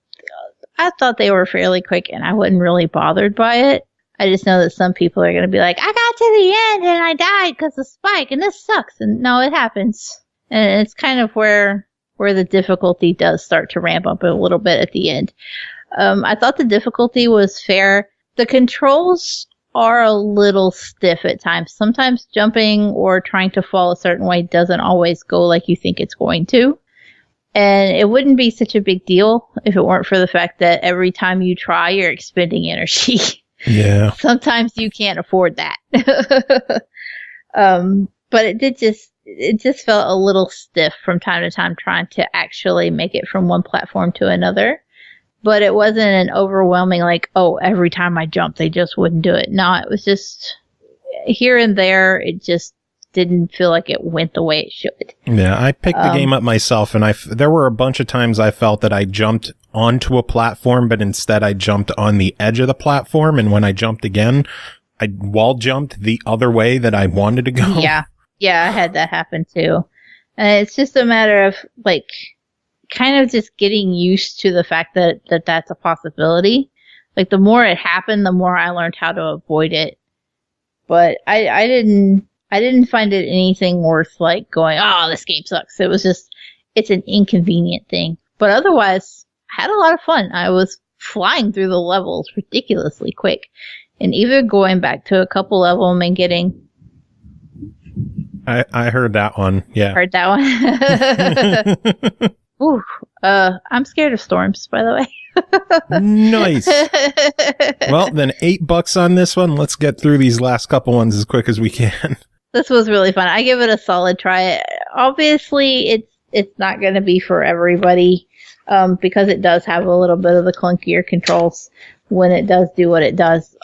I thought they were fairly quick and I wasn't really bothered by it. I just know that some people are going to be like, I got to the end and I died because of spike and this sucks. And no, it happens. And it's kind of where the difficulty does start to ramp up a little bit at the end. I thought the difficulty was fair. The controls are a little stiff at times. Sometimes jumping or trying to fall a certain way doesn't always go like you think it's going to. And it wouldn't be such a big deal if it weren't for the fact that every time you try, you're expending energy. Yeah. Sometimes you can't afford that. But it just felt a little stiff from time to time trying to actually make it from one platform to another. But it wasn't an overwhelming, like, oh, every time I jumped, they just wouldn't do it. No, it was just here and there. It just didn't feel like it went the way it should. Yeah, I picked the game up myself, and there were a bunch of times I felt that I jumped onto a platform, but instead I jumped on the edge of the platform, and when I jumped again, I wall jumped the other way that I wanted to go. Yeah, I had that happen too. And it's just a matter of, like, kind of just getting used to the fact that that's a possibility. Like, the more it happened, the more I learned how to avoid it. But I didn't find it anything worth, like, going, oh, this game sucks. It was just, it's an inconvenient thing. But otherwise, I had a lot of fun. I was flying through the levels ridiculously quick. And even going back to a couple of them and getting... I heard that one, yeah. Heard that one? Ooh, I'm scared of storms, by the way. Nice. Well, then $8 on this one. Let's get through these last couple ones as quick as we can. This was really fun. I give it a solid try. Obviously, it's not going to be for everybody, because it does have a little bit of the clunkier controls when it does do what it does.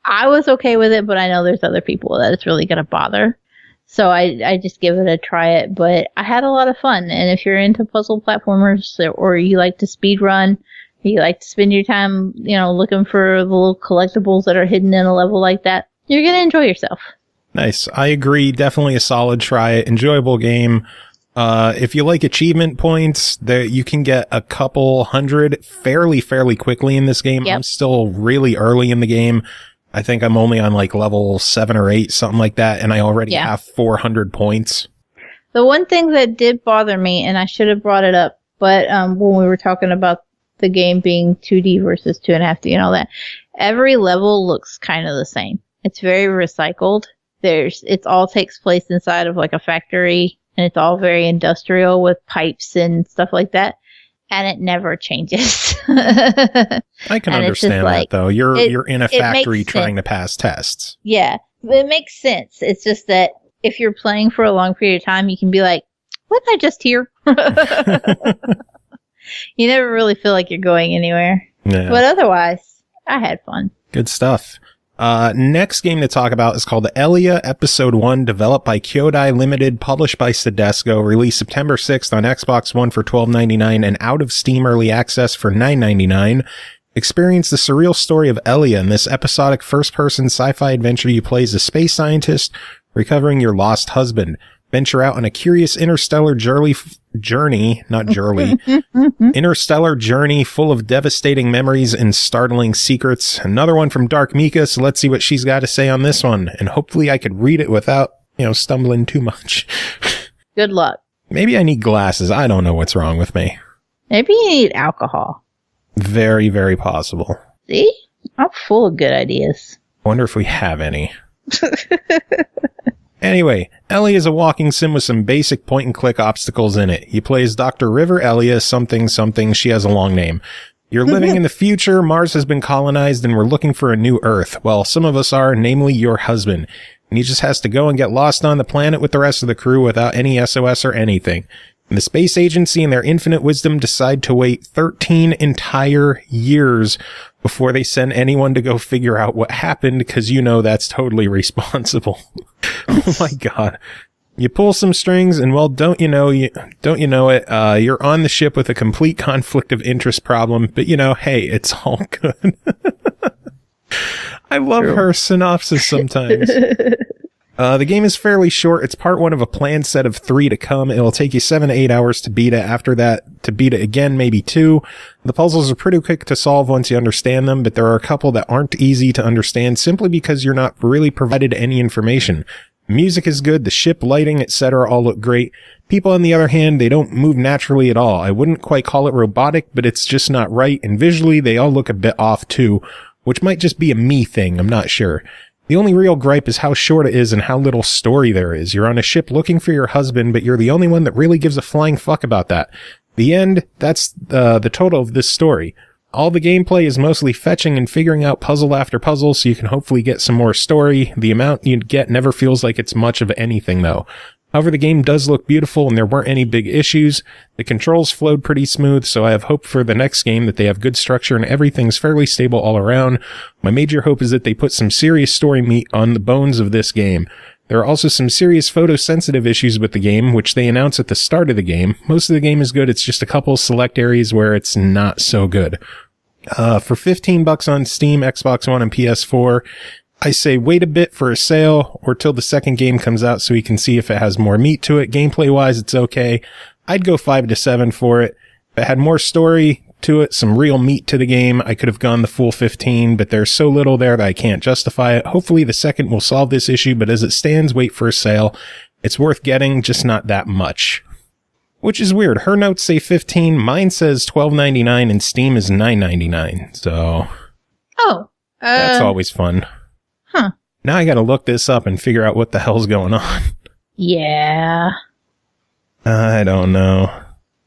I was okay with it, but I know there's other people that it's really going to bother. So I just give it a try it, but I had a lot of fun. And if you're into puzzle platformers or you like to speed run, or you like to spend your time, looking for the little collectibles that are hidden in a level like that, you're going to enjoy yourself. Nice. I agree. Definitely a solid try. Enjoyable game. If you like achievement points, you can get a couple hundred fairly quickly in this game. Yep. I'm still really early in the game. I think I'm only on like level 7 or 8, something like that, and I already have 400 points. The one thing that did bother me, and I should have brought it up, but when we were talking about the game being 2D versus 2.5D and all that, every level looks kind of the same. It's very recycled. It all takes place inside of like a factory, and it's all very industrial with pipes and stuff like that. And it never changes. I can understand that, though. You're in a factory trying to pass tests. Yeah, it makes sense. It's just that if you're playing for a long period of time, you can be like, wasn't I just here? You never really feel like you're going anywhere. Yeah. But otherwise, I had fun. Good stuff. Next game to talk about is called Elea Episode 1, developed by Kyodai Ltd, published by SOEDESCO, released September 6th on Xbox One for $12.99 and out of Steam Early Access for $9.99. Experience the surreal story of Elea in this episodic first-person sci-fi adventure. You play as a space scientist recovering your lost husband. Venture out on a curious interstellar journey full of devastating memories and startling secrets. Another one from DarkMika, so let's see what she's got to say on this one. And hopefully I could read it without, stumbling too much. Good luck. Maybe I need glasses. I don't know what's wrong with me. Maybe you need alcohol. Very, very possible. See? I'm full of good ideas. Wonder if we have any. Anyway, Elea is a walking sim with some basic point-and-click obstacles in it. You play as Dr. River Elea something. She has a long name. You're living in the future. Mars has been colonized and we're looking for a new Earth. Well, some of us are, namely your husband. And he just has to go and get lost on the planet with the rest of the crew without any SOS or anything. And the space agency in their infinite wisdom decide to wait 13 entire years before they send anyone to go figure out what happened, because you know that's totally responsible. Oh my God. You pull some strings and, well, don't you know it, you're on the ship with a complete conflict of interest problem, but hey, it's all good. I love her synopsis sometimes. The game is fairly short. It's part 1 of a planned set of 3 to come. It'll take you 7 to 8 hours to beat it. After that, to beat it again, maybe 2. The puzzles are pretty quick to solve once you understand them, but there are a couple that aren't easy to understand simply because you're not really provided any information. Music is good, the ship, lighting, etc. all look great. People, on the other hand, they don't move naturally at all. I wouldn't quite call it robotic, but it's just not right, and visually they all look a bit off too, which might just be a me thing, I'm not sure. The only real gripe is how short it is and how little story there is. You're on a ship looking for your husband, but you're the only one that really gives a flying fuck about that. The end, that's the total of this story. All the gameplay is mostly fetching and figuring out puzzle after puzzle, so you can hopefully get some more story. The amount you get never feels like it's much of anything, though. However, the game does look beautiful, and there weren't any big issues. The controls flowed pretty smooth, so I have hope for the next game that they have good structure and everything's fairly stable all around. My major hope is that they put some serious story meat on the bones of this game. There are also some serious photosensitive issues with the game, which they announce at the start of the game. Most of the game is good, it's just a couple select areas where it's not so good. For $15 on Steam, Xbox One, and PS4, I say wait a bit for a sale or till the second game comes out so you can see if it has more meat to it. Gameplay-wise, it's okay. I'd go 5 to 7 for it. If it had more story to it, some real meat to the game, I could have gone the full 15, but there's so little there that I can't justify it. Hopefully the second will solve this issue, but as it stands, wait for a sale. It's worth getting, just not that much. Which is weird. Her notes say 15, mine says $12.99, and Steam is $9.99. So, that's always fun. Huh. Now I gotta look this up and figure out what the hell's going on. Yeah. I don't know.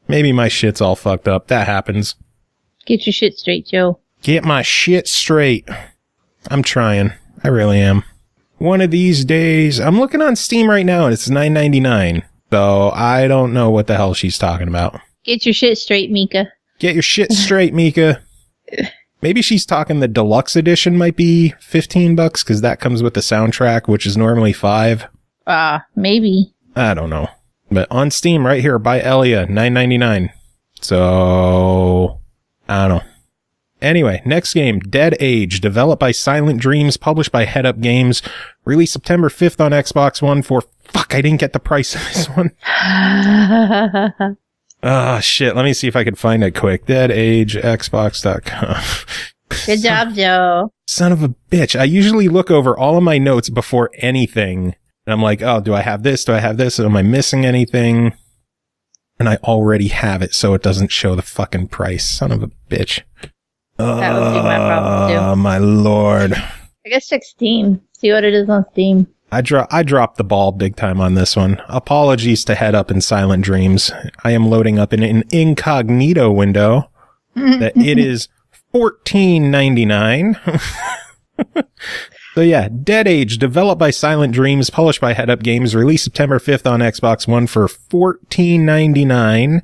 Maybe my shit's all fucked up. That happens. Get your shit straight, Joe. Get my shit straight. I'm trying. I really am. One of these days. I'm looking on Steam right now and it's $9.99. So I don't know what the hell she's talking about. Get your shit straight, Mika. Get your shit straight, Mika. Maybe she's talking the deluxe edition might be $15 because that comes with the soundtrack, which is normally $5. Maybe. I don't know. But on Steam right here by Elea, $9.99. So I don't know. Anyway, next game, Dead Age, developed by Silent Dreams, published by Headup Games, released September 5th on Xbox One for, fuck, I didn't get the price of this one. Oh, shit, let me see if I can find it quick. Dead Age, Xbox.com. Good job, Joe. Son of a bitch. I usually look over all of my notes before anything, and I'm like, oh, do I have this? Do I have this? Am I missing anything? And I already have it, so it doesn't show the fucking price. Son of a bitch. That would be my problem, too. Oh, my lord. I guess check Steam. See what it is on Steam. I dropped the ball big time on this one. Apologies to Head Up and Silent Dreams. I am loading up in an incognito window that it is $14.99. So yeah, Dead Age, developed by Silent Dreams, published by Head Up Games, released September 5th on Xbox One for $14.99.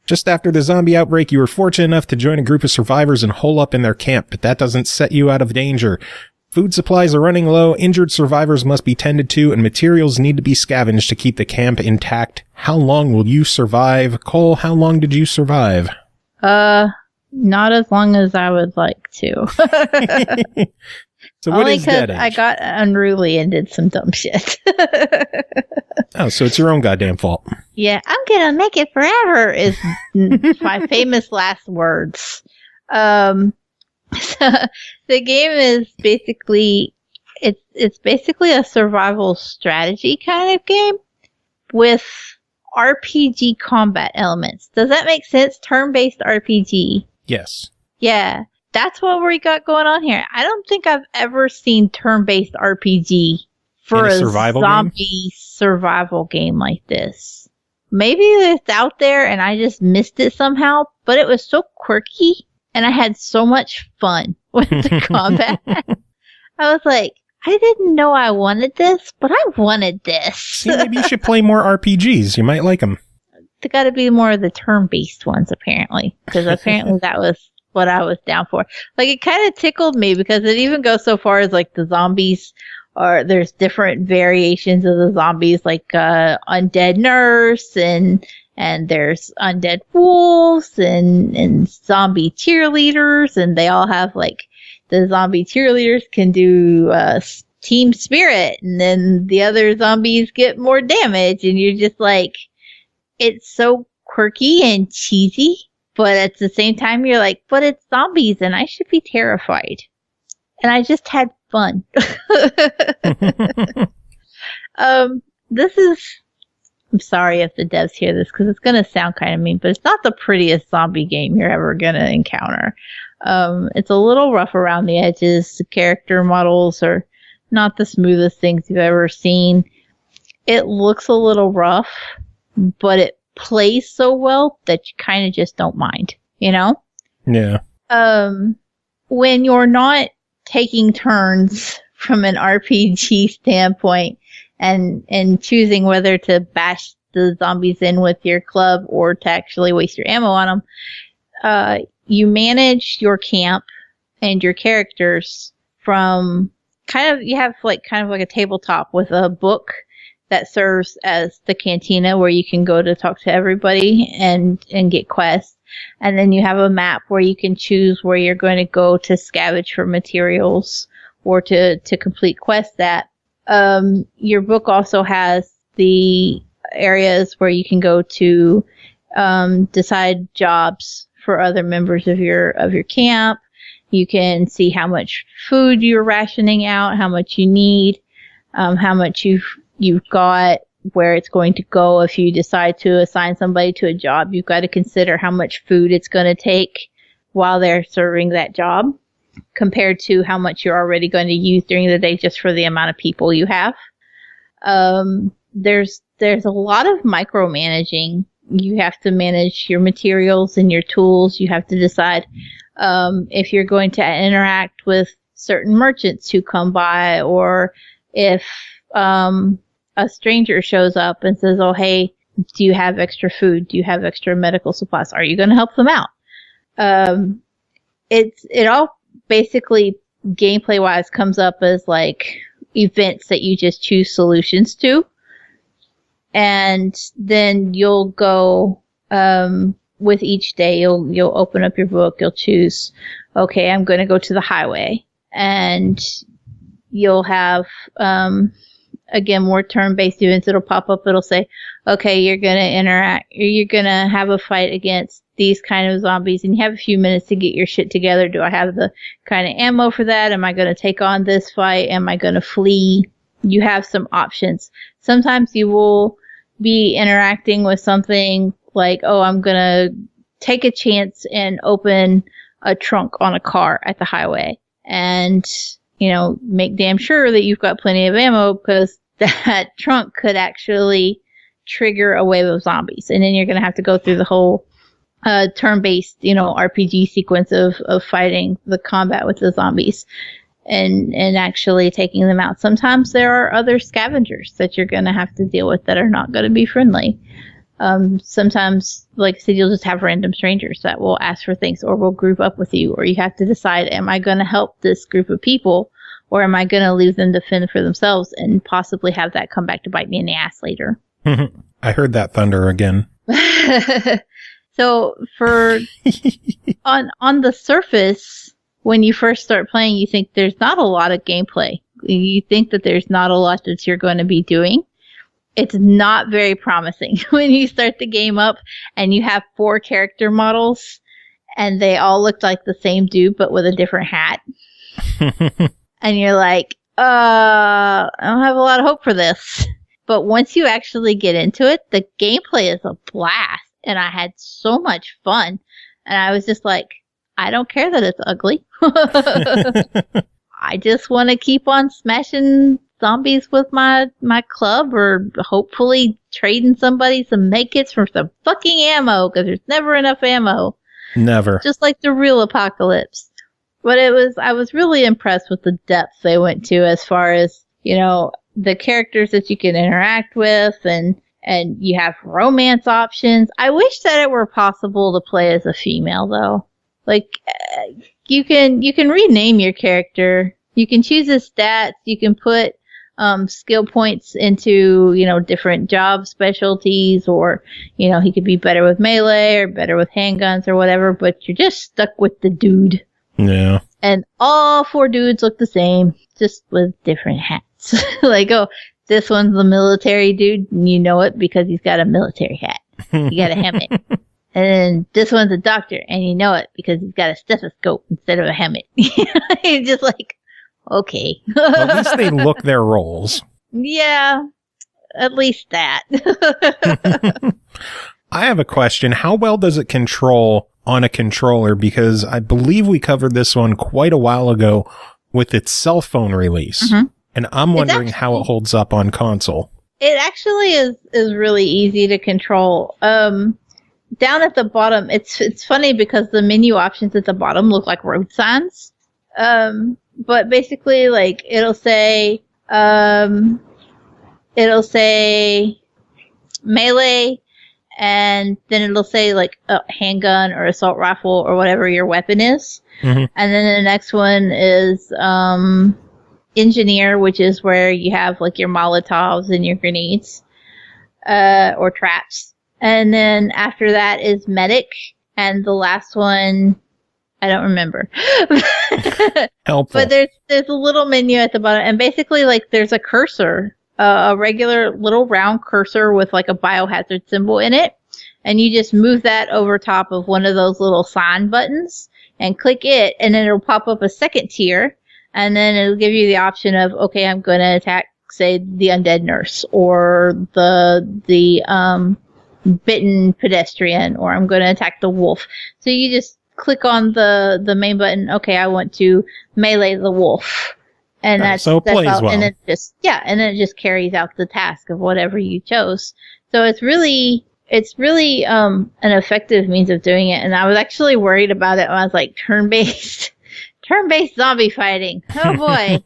Just after the zombie outbreak, you were fortunate enough to join a group of survivors and hole up in their camp, but that doesn't set you out of danger. Food supplies are running low, injured survivors must be tended to, and materials need to be scavenged to keep the camp intact. How long will you survive? Cole, how long did you survive? Not as long as I would like to. So what is Dead Age? I got unruly and did some dumb shit. Oh, so it's your own goddamn fault. Yeah, I'm gonna make it forever is my famous last words. So the game is basically it's basically a survival strategy kind of game with RPG combat elements. Does that make sense? Turn-based RPG. Yes. Yeah, that's what we got going on here. I don't think I've ever seen turn-based RPG for a zombie survival game like this. Maybe it's out there and I just missed it somehow, but it was so quirky And I had so much fun with the combat. I was like, I didn't know I wanted this, but I wanted this. See, maybe you should play more RPGs. You might like them. They got to be more of the turn-based ones, apparently. Because apparently that was what I was down for. Like, it kind of tickled me because it even goes so far as, like, the zombies are, there's different variations of the zombies, like, undead nurse and there's undead wolves and zombie cheerleaders, and they all have, like, the zombie cheerleaders can do team spirit, and then the other zombies get more damage, and you're just like, it's so quirky and cheesy, but at the same time you're like, but it's zombies and I should be terrified. And I just had fun. I'm sorry if the devs hear this because it's going to sound kind of mean, but it's not the prettiest zombie game you're ever going to encounter. It's a little rough around the edges. The character models are not the smoothest things you've ever seen. It looks a little rough, but it plays so well that you kind of just don't mind, you know? Yeah. When you're not taking turns from an RPG standpoint and choosing whether to bash the zombies in with your club or to actually waste your ammo on them, you manage your camp and your characters from you have kind of like a tabletop with a book that serves as the cantina where you can go to talk to everybody and get quests. And then you have a map where you can choose where you're going to go to scavenge for materials or to complete quests at. Your book also has the areas where you can go to decide jobs for other members of your camp. You can see how much food you're rationing out, how much you need, how much you've got, where it's going to go. If you decide to assign somebody to a job, you've got to consider how much food it's going to take while they're serving that job compared to how much you're already going to use during the day just for the amount of people you have. There's a lot of micromanaging. You have to manage your materials and your tools. You have to decide if you're going to interact with certain merchants who come by, or if a stranger shows up and says, oh, hey, do you have extra food? Do you have extra medical supplies? Are you going to help them out? It all basically gameplay wise comes up as like events that you just choose solutions to. And then you'll go, with each day, you'll open up your book, you'll choose, okay, I'm going to go to the highway, and you'll have, again, more turn-based events. It'll pop up. It'll say, okay, you're going to interact, you're going to have a fight against these kind of zombies, and you have a few minutes to get your shit together. Do I have the kind of ammo for that? Am I going to take on this fight? Am I going to flee? You have some options. Sometimes you will be interacting with something like, oh, I'm going to take a chance and open a trunk on a car at the highway and, you know, make damn sure that you've got plenty of ammo because that trunk could actually trigger a wave of zombies. And then you're going to have to go through the whole turn-based, you know, RPG sequence of fighting the combat with the zombies and actually taking them out. Sometimes there are other scavengers that you're going to have to deal with that are not going to be friendly. Sometimes, like I said, you'll just have random strangers that will ask for things or will group up with you, or you have to decide, am I going to help this group of people, or am I going to leave them to fend for themselves and possibly have that come back to bite me in the ass later? I heard that thunder again. So for on the surface, when you first start playing, you think there's not a lot of gameplay. You think that there's not a lot that you're going to be doing. It's not very promising when you start the game up and you have 4 character models and they all look like the same dude but with a different hat. And you're like, I don't have a lot of hope for this. But once you actually get into it, the gameplay is a blast. And I had so much fun. And I was just like, I don't care that it's ugly. I just want to keep on smashing zombies with my club, or hopefully trading somebody some medkits for some fucking ammo, because there's never enough ammo. Never. Just like the real apocalypse. But I was really impressed with the depth they went to as far as, the characters that you can interact with and you have romance options. I wish that it were possible to play as a female though. Like, you can rename your character. You can choose his stats. You can put skill points into, different job specialties, or, he could be better with melee or better with handguns or whatever, but you're just stuck with the dude. Yeah. And all 4 dudes look the same, just with different hats. Like, oh, this one's the military dude, and you know it because he's got a military hat. He got a helmet. And then this one's a doctor, and you know it because he's got a stethoscope instead of a helmet. He's just like, okay. Well, at least they look their roles. Yeah, at least that. I have a question. How well does it control on a controller? Because I believe we covered this one quite a while ago with its cell phone release. Mm-hmm. And I'm wondering how it holds up on console. It actually is really easy to control. Down at the bottom, it's funny because the menu options at the bottom look like road signs. But basically, like, it'll say melee, and then it'll say like a handgun or assault rifle or whatever your weapon is. Mm-hmm. And then the next one is engineer, which is where you have like your Molotovs and your grenades or traps. And then after that is medic, and the last one, I don't remember. Helpful. But there's a little menu at the bottom, and basically like there's a cursor, a regular little round cursor with like a biohazard symbol in it, and you just move that over top of one of those little sign buttons and click it, and then it'll pop up a second tier, and then it'll give you the option of, okay, I'm going to attack, say, the undead nurse, or the bitten pedestrian, or I'm going to attack the wolf. So you just click on the main button. Okay, I want to melee the wolf, and that's all. Well. And then it just carries out the task of whatever you chose. So it's really an effective means of doing it. And I was actually worried about it when I was like turn-based zombie fighting. Oh boy!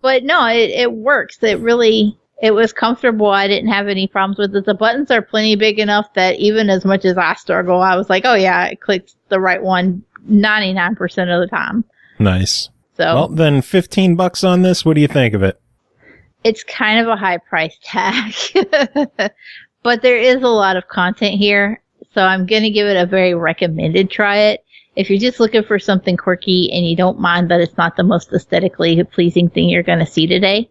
But no, it works. It was comfortable. I didn't have any problems with it. The buttons are plenty big enough that even as much as I struggle, I was like, oh yeah, I clicked the right one 99% of the time. Nice. So, well, then $15 on this. What do you think of it? It's kind of a high price tag, but there is a lot of content here. So I'm going to give it a very recommended try it. If you're just looking for something quirky and you don't mind that it's not the most aesthetically pleasing thing you're going to see today,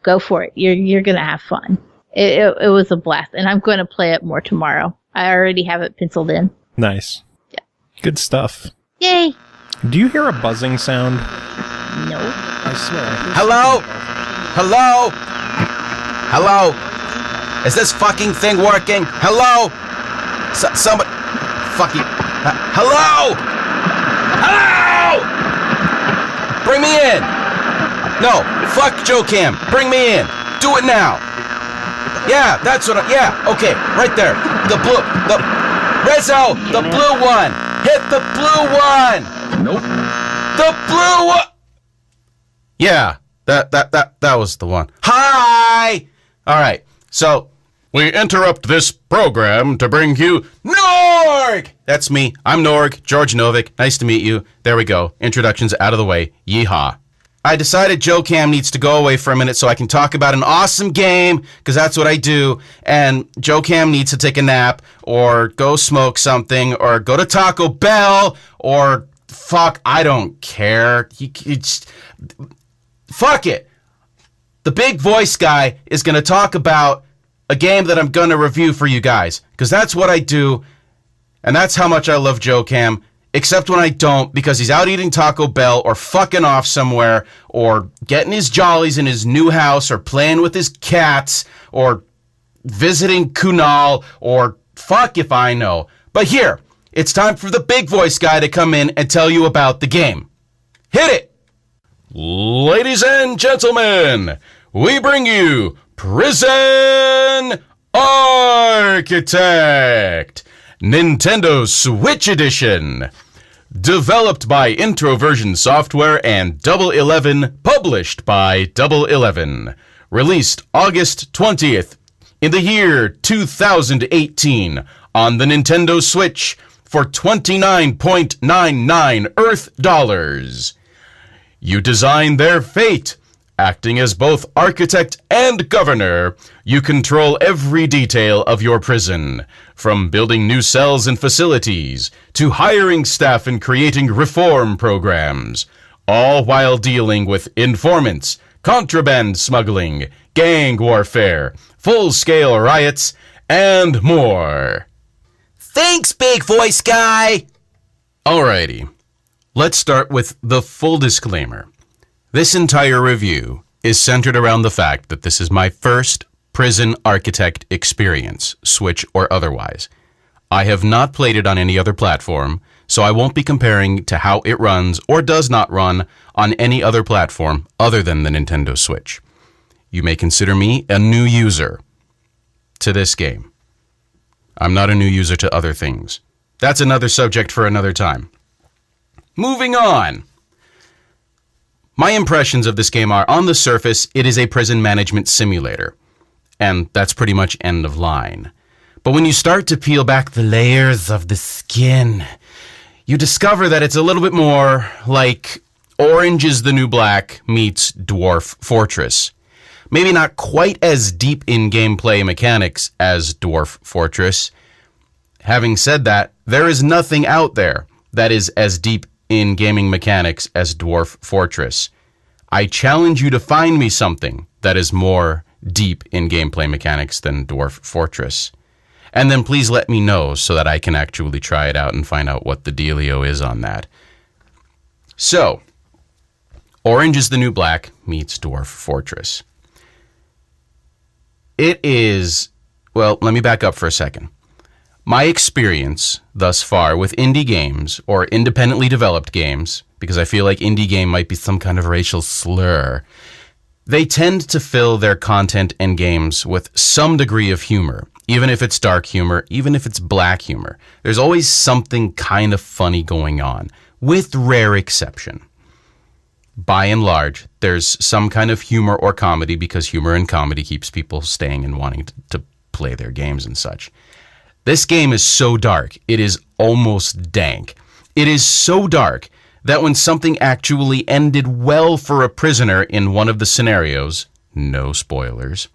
go for it. You're going to have fun. It was a blast, and I'm going to play it more tomorrow. I already have it penciled in. Nice. Yeah. Good stuff. Yay. Do you hear a buzzing sound? No. I swear. Hello? Hello? Hello? Is this fucking thing working? Hello? Somebody... Fucking... hello? Hello? Bring me in. No, fuck Joe Cam. Bring me in. Do it now. Yeah, that's what yeah, okay, right there. The blue, Rizzo, the blue one. Hit the blue one. Nope. The blue one. Yeah, that was the one. Hi! Alright, so we interrupt this program to bring you Norg! That's me. I'm Norg, George Novick. Nice to meet you. There we go. Introductions out of the way. Yeehaw. I decided Joe Cam needs to go away for a minute so I can talk about an awesome game, because that's what I do, and Joe Cam needs to take a nap, or go smoke something, or go to Taco Bell, or fuck, I don't care. Fuck it. The big voice guy is going to talk about a game that I'm going to review for you guys, because that's what I do, and that's how much I love Joe Cam. Except when I don't, because he's out eating Taco Bell, or fucking off somewhere, or getting his jollies in his new house, or playing with his cats, or visiting Kunal, or fuck if I know. But here, it's time for the big voice guy to come in and tell you about the game. Hit it! Ladies and gentlemen, we bring you Prison Architect. Nintendo Switch Edition. Developed by Introversion Software and Double 11, published by Double 11. Released August 20th in the year 2018 on the Nintendo Switch for $29.99 Earth dollars. You design their fate. Acting as both architect and governor, you control every detail of your prison, from building new cells and facilities to hiring staff and creating reform programs, all while dealing with informants, contraband smuggling, gang warfare, full-scale riots, and more. Thanks, big voice guy! Alrighty, let's start with the full disclaimer. This entire review is centered around the fact that this is my first prison architect experience, Switch or otherwise. I have not played it on any other platform, so I won't be comparing to how it runs or does not run on any other platform other than the Nintendo Switch. You may consider me a new user to this game. I'm not a new user to other things. That's another subject for another time. Moving on. My impressions of this game are, on the surface, it is a prison management simulator. And that's pretty much end of line. But when you start to peel back the layers of the skin, you discover that it's a little bit more like Orange is the New Black meets Dwarf Fortress. Maybe not quite as deep in gameplay mechanics as Dwarf Fortress. Having said that, there is nothing out there that is as deep in gaming mechanics as Dwarf Fortress. I challenge you to find me something that is more deep in gameplay mechanics than Dwarf Fortress. And then please let me know so that I can actually try it out and find out what the dealio is on that. So, Orange is the New Black meets Dwarf Fortress. It is, well, let me back up for a second. My experience thus far with indie games or independently developed games, because I feel like indie game might be some kind of racial slur, they tend to fill their content and games with some degree of humor, even if it's dark humor, even if it's black humor. There's always something kind of funny going on, with rare exception. By and large, there's some kind of humor or comedy because humor and comedy keeps people staying and wanting to play their games and such. This game is so dark, it is almost dank. It is so dark that when something actually ended well for a prisoner in one of the scenarios, no spoilers,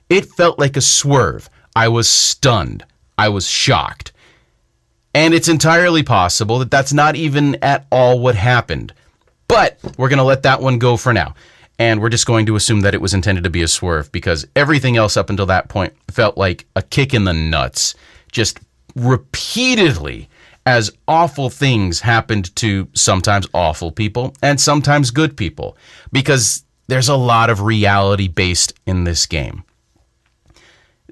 it felt like a swerve. I was stunned. I was shocked. And it's entirely possible that that's not even at all what happened. But we're going to let that one go for now. And we're just going to assume that it was intended to be a swerve because everything else up until that point felt like a kick in the nuts. Just repeatedly, as awful things happened to sometimes awful people and sometimes good people, because there's a lot of reality based in this game.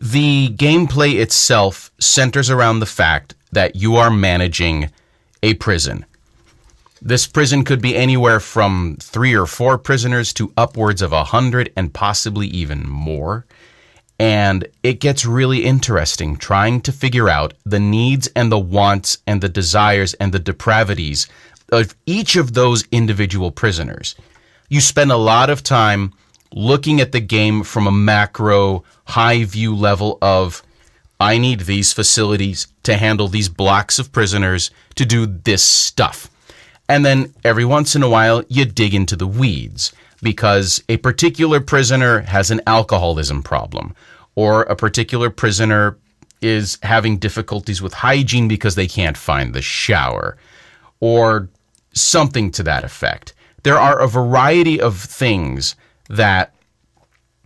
The gameplay itself centers around the fact that you are managing a prison. This prison could be anywhere from 3 or 4 prisoners to upwards of 100 and possibly even more. And it gets really interesting trying to figure out the needs and the wants and the desires and the depravities of each of those individual prisoners. You spend a lot of time looking at the game from a macro, high view level of, I need these facilities to handle these blocks of prisoners to do this stuff. And then every once in a while, you dig into the weeds because a particular prisoner has an alcoholism problem, or a particular prisoner is having difficulties with hygiene because they can't find the shower, or something to that effect. There are a variety of things that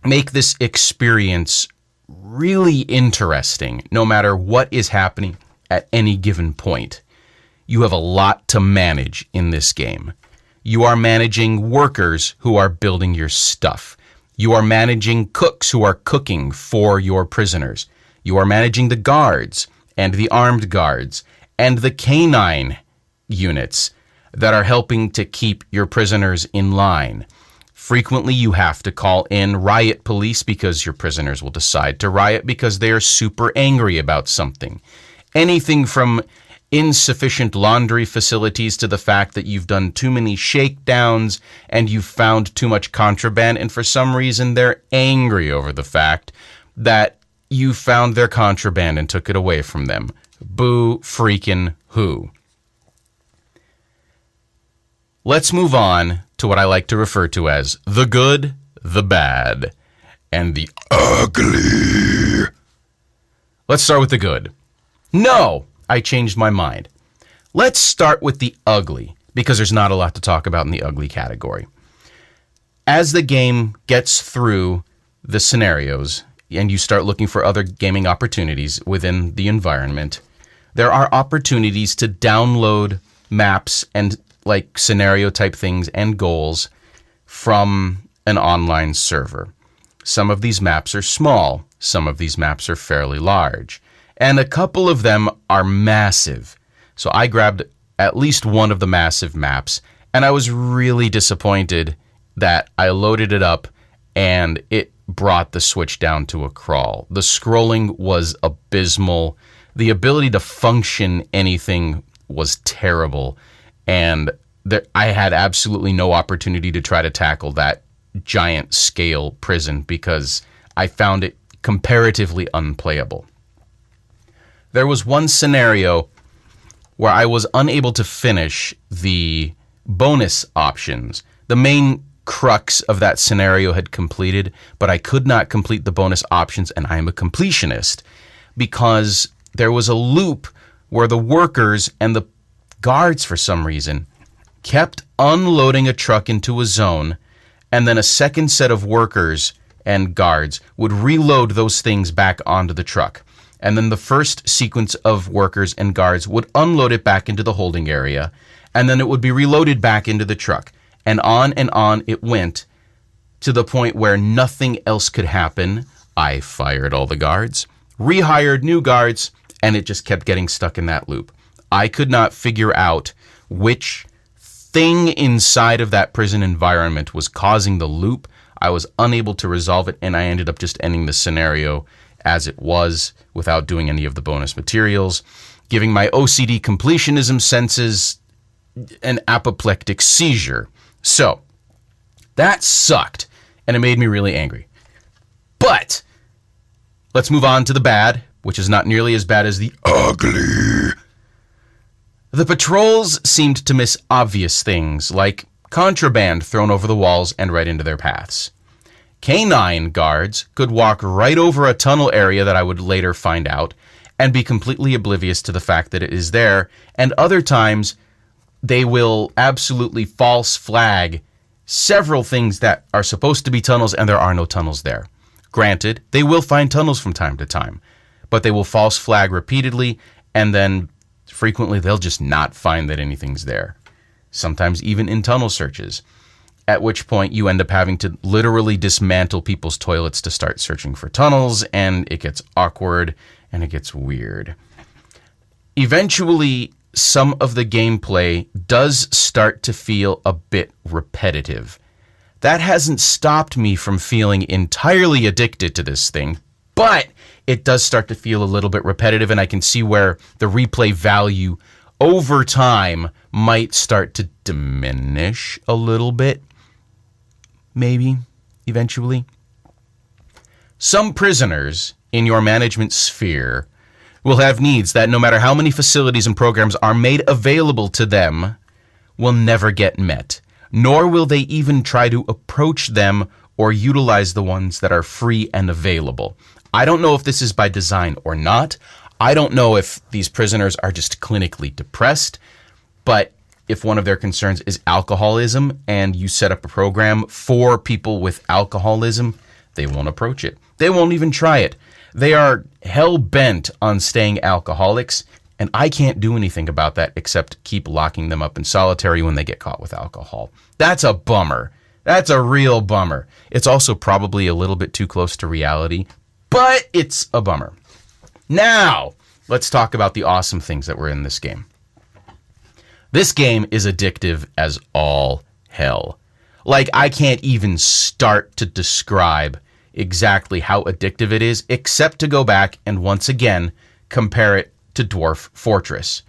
make this experience really interesting, no matter what is happening at any given point. You have a lot to manage in this game. You are managing workers who are building your stuff. You are managing cooks who are cooking for your prisoners. You are managing the guards and the armed guards and the canine units that are helping to keep your prisoners in line. Frequently, you have to call in riot police because your prisoners will decide to riot because they are super angry about something. Anything from insufficient laundry facilities to the fact that you've done too many shakedowns and you've found too much contraband, and for some reason they're angry over the fact that you found their contraband and took it away from them. Boo freaking who. Let's move on to what I like to refer to as the good, the bad, and the ugly. Let's start with the good. No, I changed my mind. Let's start with the ugly, because there's not a lot to talk about in the ugly category. As the game gets through the scenarios and you start looking for other gaming opportunities within the environment, there are opportunities to download maps and like scenario type things and goals from an online server. Some of these maps are small, some of these maps are fairly large, and a couple of them are massive. So I grabbed at least one of the massive maps, and I was really disappointed that I loaded it up and it brought the Switch down to a crawl. The scrolling was abysmal. The ability to function anything was terrible, and I had absolutely no opportunity to try to tackle that giant scale prison because I found it comparatively unplayable. There was one scenario where I was unable to finish the bonus options. The main crux of that scenario had completed, but I could not complete the bonus options, and I am a completionist, because there was a loop where the workers and the guards, for some reason, kept unloading a truck into a zone, and then a second set of workers and guards would reload those things back onto the truck. And then the first sequence of workers and guards would unload it back into the holding area, and then it would be reloaded back into the truck. And on it went, to the point where nothing else could happen. I fired all the guards, rehired new guards, and it just kept getting stuck in that loop. I could not figure out which thing inside of that prison environment was causing the loop. I was unable to resolve it, and I ended up just ending the scenario as it was without doing any of the bonus materials, giving my OCD completionism senses an apoplectic seizure. So, that sucked, and it made me really angry. But, let's move on to the bad, which is not nearly as bad as the ugly. The patrols seemed to miss obvious things, like contraband thrown over the walls and right into their paths. Canine guards could walk right over a tunnel area that I would later find out and be completely oblivious to the fact that it is there, and other times they will absolutely false flag several things that are supposed to be tunnels and there are no tunnels there. Granted, they will find tunnels from time to time, but they will false flag repeatedly, and then frequently they'll just not find that anything's there. Sometimes even in tunnel searches, at which point you end up having to literally dismantle people's toilets to start searching for tunnels, and it gets awkward and it gets weird. Eventually, some of the gameplay does start to feel a bit repetitive. That hasn't stopped me from feeling entirely addicted to this thing, but it does start to feel a little bit repetitive, and I can see where the replay value over time might start to diminish a little bit. Maybe, eventually. Some prisoners in your management sphere will have needs that, no matter how many facilities and programs are made available to them, will never get met, nor will they even try to approach them or utilize the ones that are free and available. I don't know if this is by design or not. I don't know if these prisoners are just clinically depressed, but if one of their concerns is alcoholism and you set up a program for people with alcoholism, they won't approach it. They won't even try it. They are hell-bent on staying alcoholics, and I can't do anything about that except keep locking them up in solitary when they get caught with alcohol. That's a bummer. That's a real bummer. It's also probably a little bit too close to reality, but it's a bummer. Now, let's talk about the awesome things that were in this game. This game is addictive as all hell. Like, I can't even start to describe exactly how addictive it is, except to go back and once again compare it to Dwarf Fortress.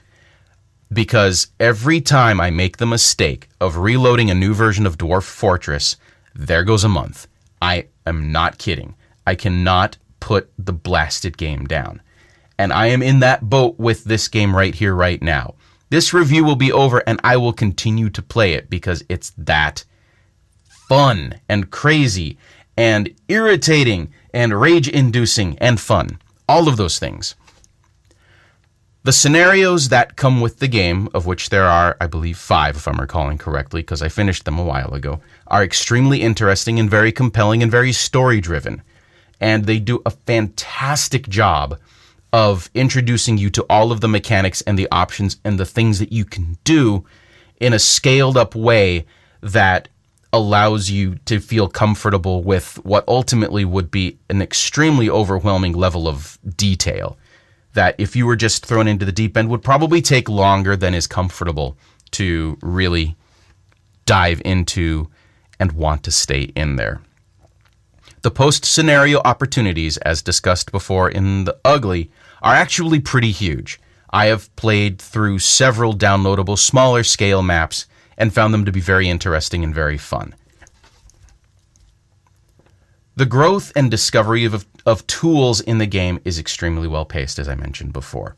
Because every time I make the mistake of reloading a new version of Dwarf Fortress, there goes a month. I am not kidding. I cannot put the blasted game down. And I am in that boat with this game right here, right now. This review will be over and I will continue to play it because it's that fun and crazy and irritating and rage-inducing and fun. All of those things. The scenarios that come with the game, of which there are, I believe, 5, if I'm recalling correctly, because I finished them a while ago, are extremely interesting and very compelling and very story-driven. And they do a fantastic job of introducing you to all of the mechanics and the options and the things that you can do in a scaled-up way that allows you to feel comfortable with what ultimately would be an extremely overwhelming level of detail that if you were just thrown into the deep end would probably take longer than is comfortable to really dive into and want to stay in there. The post-scenario opportunities, as discussed before in the Ugly, are actually pretty huge. I have played through several downloadable smaller scale maps and found them to be very interesting and very fun. The growth and discovery of tools in the game is extremely well paced, as I mentioned before.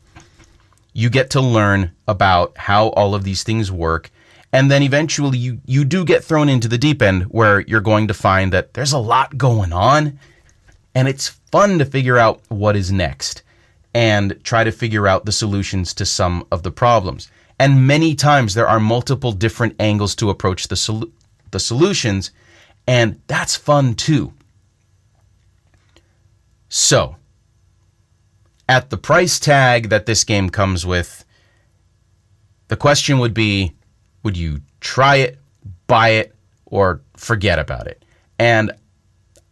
You get to learn about how all of these things work, and then eventually you do get thrown into the deep end where you're going to find that there's a lot going on, and it's fun to figure out what is next and try to figure out the solutions to some of the problems. And many times there are multiple different angles to approach the solutions, and that's fun too. So, at the price tag that this game comes with, the question would be, would you try it, buy it, or forget about it? And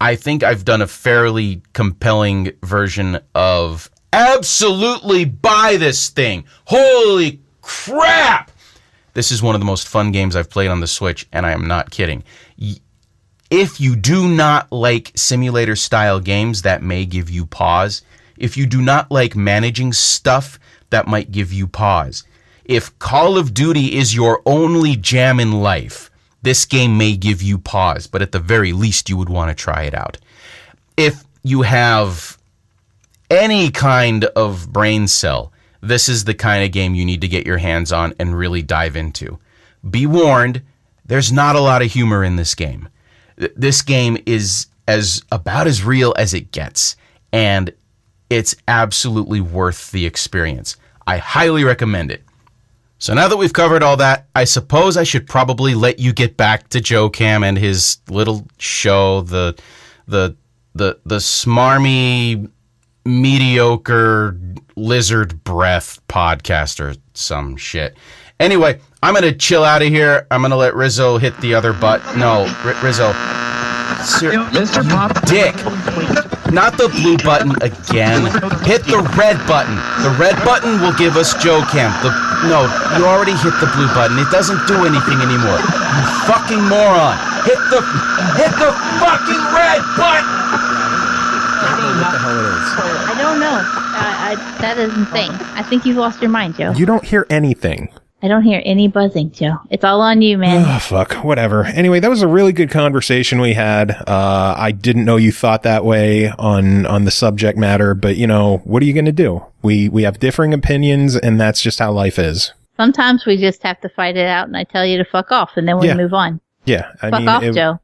I think I've done a fairly compelling version of absolutely buy this thing. Holy crap! This is one of the most fun games I've played on the Switch, and I am not kidding. If you do not like simulator-style games, that may give you pause. If you do not like managing stuff, that might give you pause. If Call of Duty is your only jam in life, this game may give you pause, but at the very least, you would want to try it out. If you have any kind of brain cell, this is the kind of game you need to get your hands on and really dive into. Be warned, there's not a lot of humor in this game. This game is about as real as it gets, and it's absolutely worth the experience. I highly recommend it. So now that we've covered all that, I suppose I should probably let you get back to Joe Cam and his little show, the smarmy, mediocre lizard breath podcast or some shit. Anyway, I'm going to chill out of here. I'm going to let Rizzo hit the other button. No, Rizzo. Mr. Pop. Dick. Not the blue button again. Hit the red button. The red button will give us Joe Cam. No, you already hit the blue button. It doesn't do anything anymore. You fucking moron. Hit the fucking red button. What the hell it is? I don't know. That is insane. I think you've lost your mind, Joe. You don't hear anything. I don't hear any buzzing, Joe. It's all on you, man. Oh, fuck. Whatever. Anyway, that was a really good conversation we had. I didn't know you thought that way on the subject matter, but, you know, what are you going to do? We have differing opinions, and that's just how life is. Sometimes we just have to fight it out, and I tell you to fuck off, and then we move on. Yeah. Fuck off, Joe.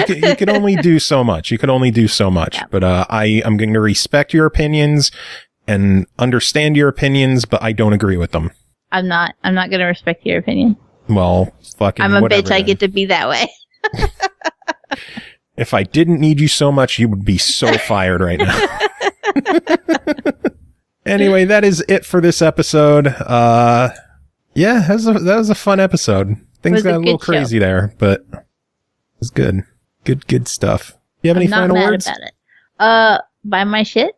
You can only do so much. You can only do so much. Yeah. But I am going to respect your opinions and understand your opinions, but I don't agree with them. I'm not going to respect your opinion. Well, fucking I'm a whatever, bitch. Then. I get to be that way. If I didn't need you so much, you would be so fired right now. Anyway, that is it for this episode. Yeah, that was a fun episode. Things got a little crazy there, but it was good. Good stuff. You have any final words? I'm not mad about it. Buy my shit.